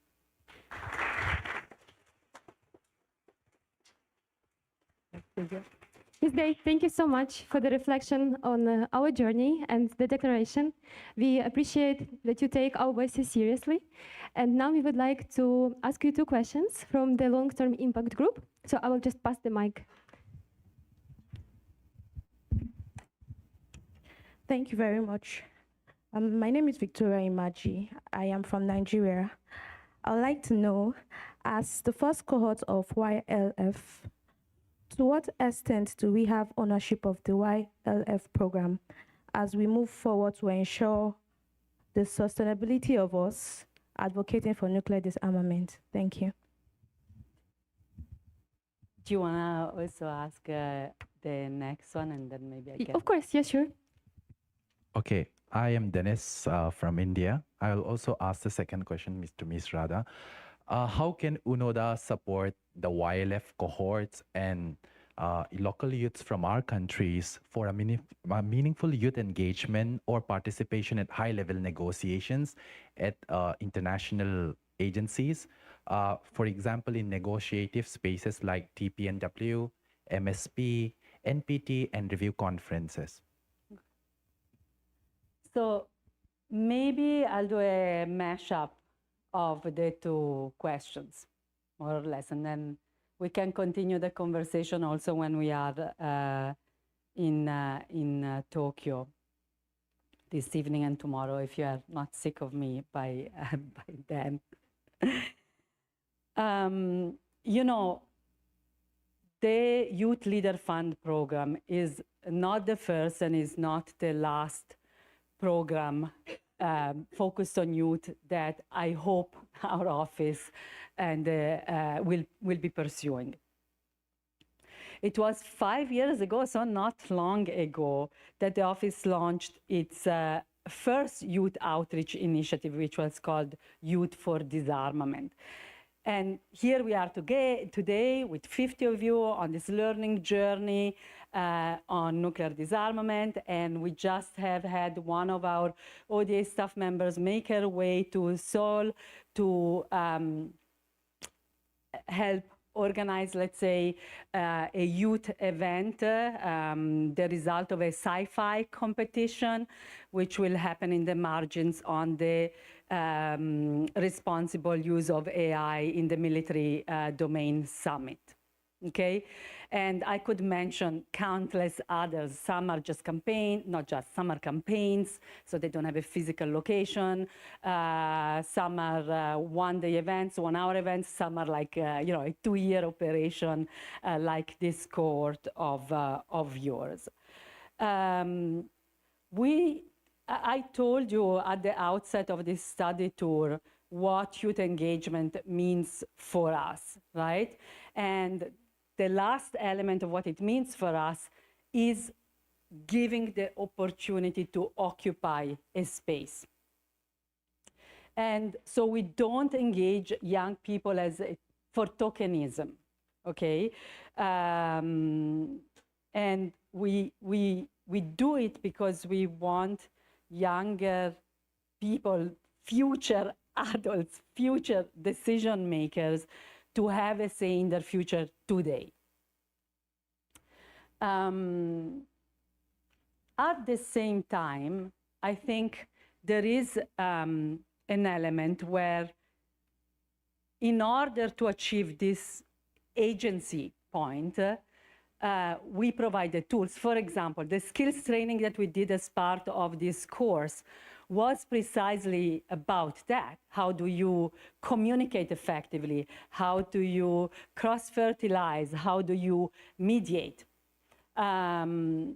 Ms. Day, thank you so much for the reflection on our journey and the declaration. We appreciate that you take our voices seriously. And now we would like to ask you 2 questions from the long-term impact group. So I will just pass the mic. Thank you very much. My name is Victoria Imaji. I am from Nigeria. I would like to know, as the first cohort of YLF, to what extent do we have ownership of the YLF program as we move forward to ensure the sustainability of us advocating for nuclear disarmament? Thank you. Do you want to also ask the next one, and then maybe I can? Of course, yes, sure. Okay, I am Dennis from India. I will also ask the second question to Ms. Radha. How can UNODA support the YLF cohorts and local youths from our countries for a meaningful youth engagement or participation at high-level negotiations at international agencies? For example, in negotiative spaces like TPNW, MSP, NPT, and review conferences. So maybe I'll do a mashup of the 2 questions, more or less, and then we can continue the conversation also when we are in Tokyo this evening and tomorrow, if you are not sick of me by then. You know, the Youth Leader Fund program is not the first and is not the last program focused on youth that I hope our office and will be pursuing. It was 5 years ago, so not long ago, that the office launched its first youth outreach initiative, which was called Youth for Disarmament. And here we are today with 50 of you on this learning journey on nuclear disarmament, and we just have had one of our ODA staff members make her way to Seoul to help organize, let's say, a youth event, the result of a sci-fi competition, which will happen in the margins on the responsible use of AI in the military domain summit. Okay, and I could mention countless others. Some are just some are campaigns, so they don't have a physical location. Some are one-day events, 1-hour events. Some are like a 2-year operation, like this cohort of yours. I told you at the outset of this study tour what youth engagement means for us, right? And the last element of what it means for us is giving the opportunity to occupy a space. And so we don't engage young people for tokenism, okay? And we do it because we want younger people, future adults, future decision makers, to have a say in their future today. At the same time, I think there is an element where, in order to achieve this agency point, we provide the tools. For example, the skills training that we did as part of this course was precisely about that. How do you communicate effectively? How do you cross-fertilize? How do you mediate? I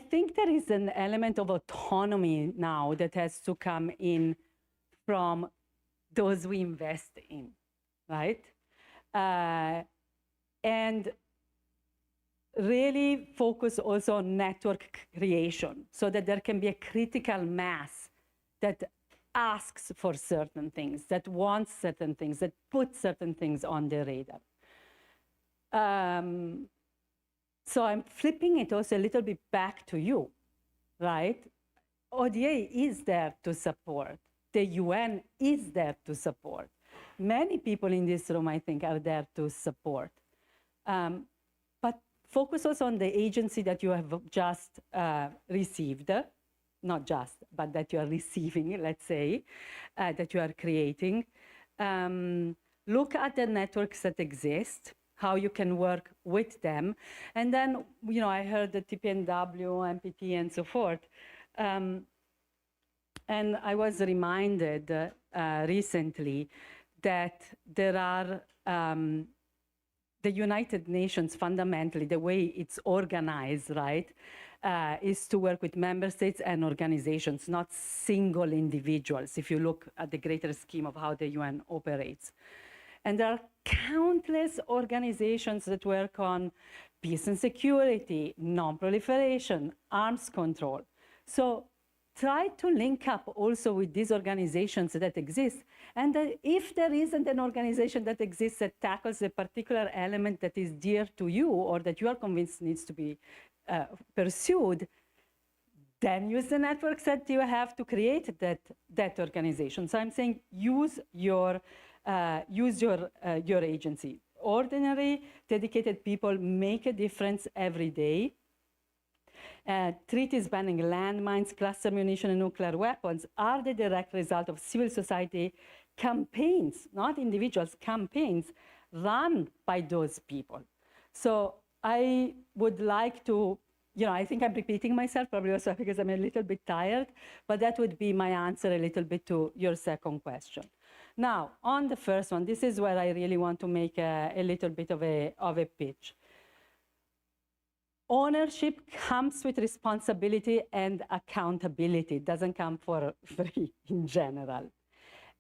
think there is an element of autonomy now that has to come in from those we invest in, right? And really focus also on network creation so that there can be a critical mass that asks for certain things, that wants certain things, that puts certain things on the radar. So I'm flipping it also a little bit back to you, right? ODA is there to support. The UN is there to support. Many people in this room, I think, are there to support. But focus also on the agency that you have just received, not just, but that you are receiving, let's say, that you are creating. Look at the networks that exist, how you can work with them. And then, you know, I heard the TPNW, MPT, and so forth. And I was reminded recently that there are, the United Nations, fundamentally, the way it's organized, right, is to work with member states and organizations, not single individuals, if you look at the greater scheme of how the UN operates. And there are countless organizations that work on peace and security, non-proliferation, arms control. So try to link up also with these organizations that exist. And if there isn't an organization that exists that tackles a particular element that is dear to you or that you are convinced needs to be pursued, then use the networks that you have to create that organization. So I'm saying use your agency. Ordinary, dedicated people make a difference every day. Treaties banning landmines, cluster munition, and nuclear weapons are the direct result of civil society campaigns, not individuals, campaigns run by those people. So I would like to, you know, I think I'm repeating myself, probably also because I'm a little bit tired, but that would be my answer a little bit to your second question. Now, on the first one, this is where I really want to make a little bit of a pitch. Ownership comes with responsibility and accountability. It doesn't come for free in general.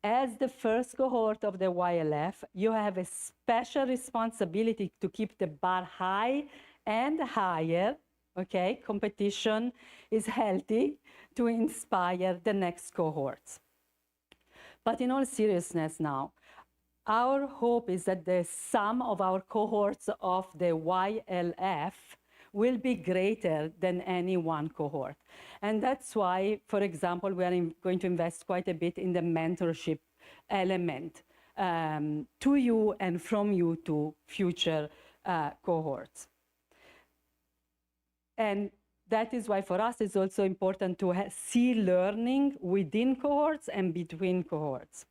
As the first cohort of the YLF, you have a special responsibility to keep the bar high and higher, okay? Competition is healthy to inspire the next cohorts. But in all seriousness now, our hope is that the sum of our cohorts of the YLF will be greater than any one cohort. And that's why, for example, we are going to invest quite a bit in the mentorship element to you and from you to future cohorts. And that is why for us it's also important to see learning within cohorts and between cohorts.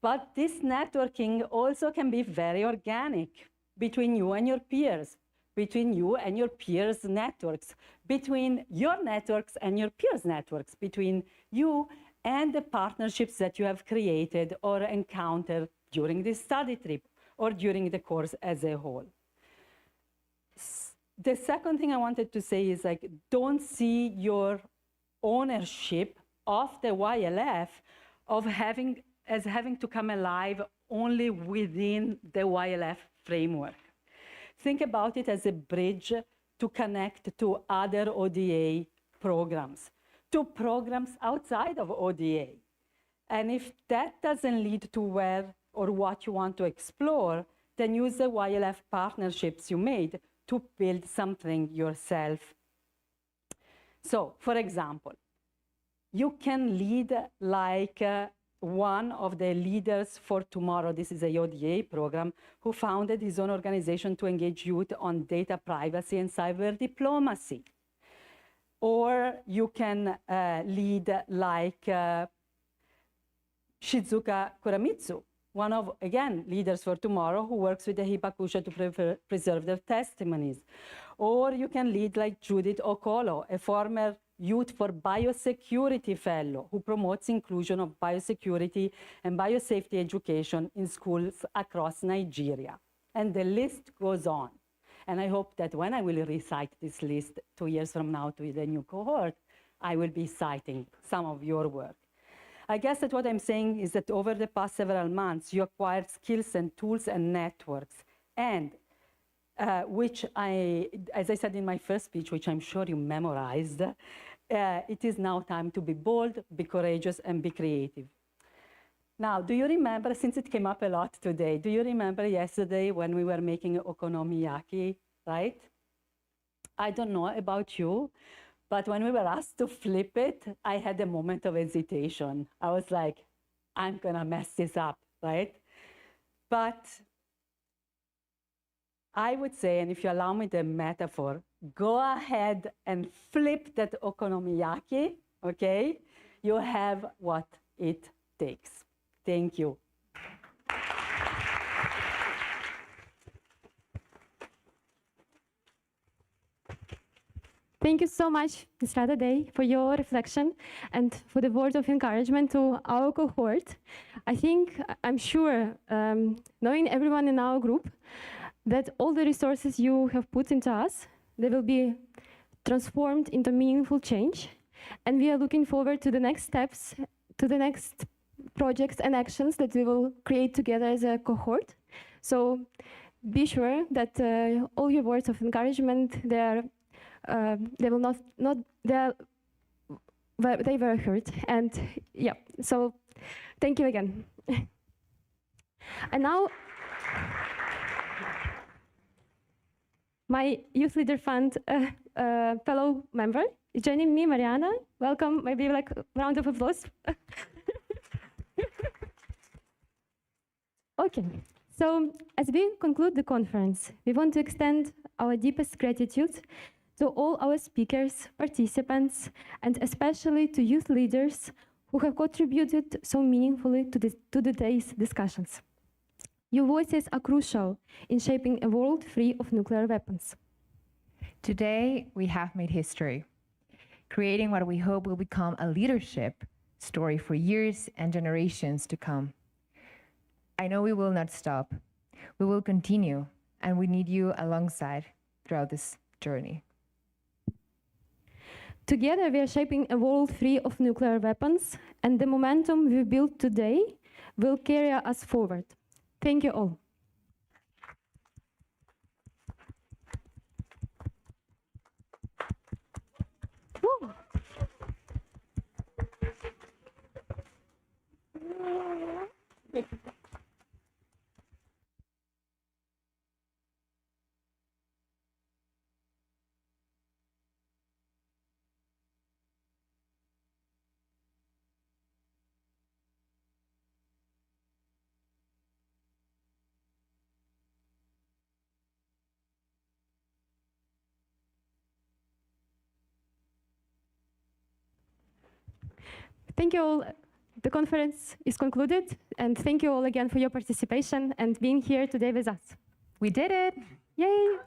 But this networking also can be very organic between you and your peers, between you and your peers' networks, between your networks and your peers' networks, between you and the partnerships that you have created or encountered during this study trip or during the course as a whole. The second thing I wanted to say is, like, don't see your ownership of the YLF of having to come alive only within the YLF framework. Think about it as a bridge to connect to other ODA programs, to programs outside of ODA. And if that doesn't lead to where or what you want to explore, then use the YLF partnerships you made to build something yourself. So, for example, you can lead like one of the leaders for tomorrow. This is a ODA program who founded his own organization to engage youth on data privacy and cyber diplomacy. Or you can lead like Shizuka Kuramitsu, one of, again, leaders for tomorrow who works with the Hibakusha to preserve their testimonies. Or you can lead like Judith Okolo, a former Youth for Biosecurity Fellow who promotes inclusion of biosecurity and biosafety education in schools across Nigeria. And the list goes on. And I hope that when I will recite this list 2 years from now to the new cohort, I will be citing some of your work. I guess that what I'm saying is that over the past several months, you acquired skills and tools and networks, and which as I said in my first speech, which I'm sure you memorized, it is now time to be bold, be courageous, and be creative. Now, do you remember, since it came up a lot today, do you remember yesterday when we were making okonomiyaki, right? I don't know about you, but when we were asked to flip it, I had a moment of hesitation. I was like, I'm gonna mess this up, right? But I would say, and if you allow me the metaphor, go ahead and flip that okonomiyaki, okay? You have what it takes. Thank you. Thank you so much, Ms. Radha Day, for your reflection and for the word of encouragement to our cohort. I'm sure, knowing everyone in our group, that all the resources you have put into us, they will be transformed into meaningful change. And we are looking forward to the next steps, to the next projects and actions that we will create together as a cohort. So be sure that all your words of encouragement, they were heard. And yeah, so thank you again. And now, my Youth Leader Fund fellow member is joining me, Mariana. Welcome, maybe like a round of applause. Okay, so as we conclude the conference, we want to extend our deepest gratitude to all our speakers, participants, and especially to youth leaders who have contributed so meaningfully to today's discussions. Your voices are crucial in shaping a world free of nuclear weapons. Today, we have made history, creating what we hope will become a leadership story for years and generations to come. I know we will not stop. We will continue, and we need you alongside throughout this journey. Together, we are shaping a world free of nuclear weapons, and the momentum we built today will carry us forward. Thank you all. Thank you all. The conference is concluded, and thank you all again for your participation and being here today with us. We did it! Yay!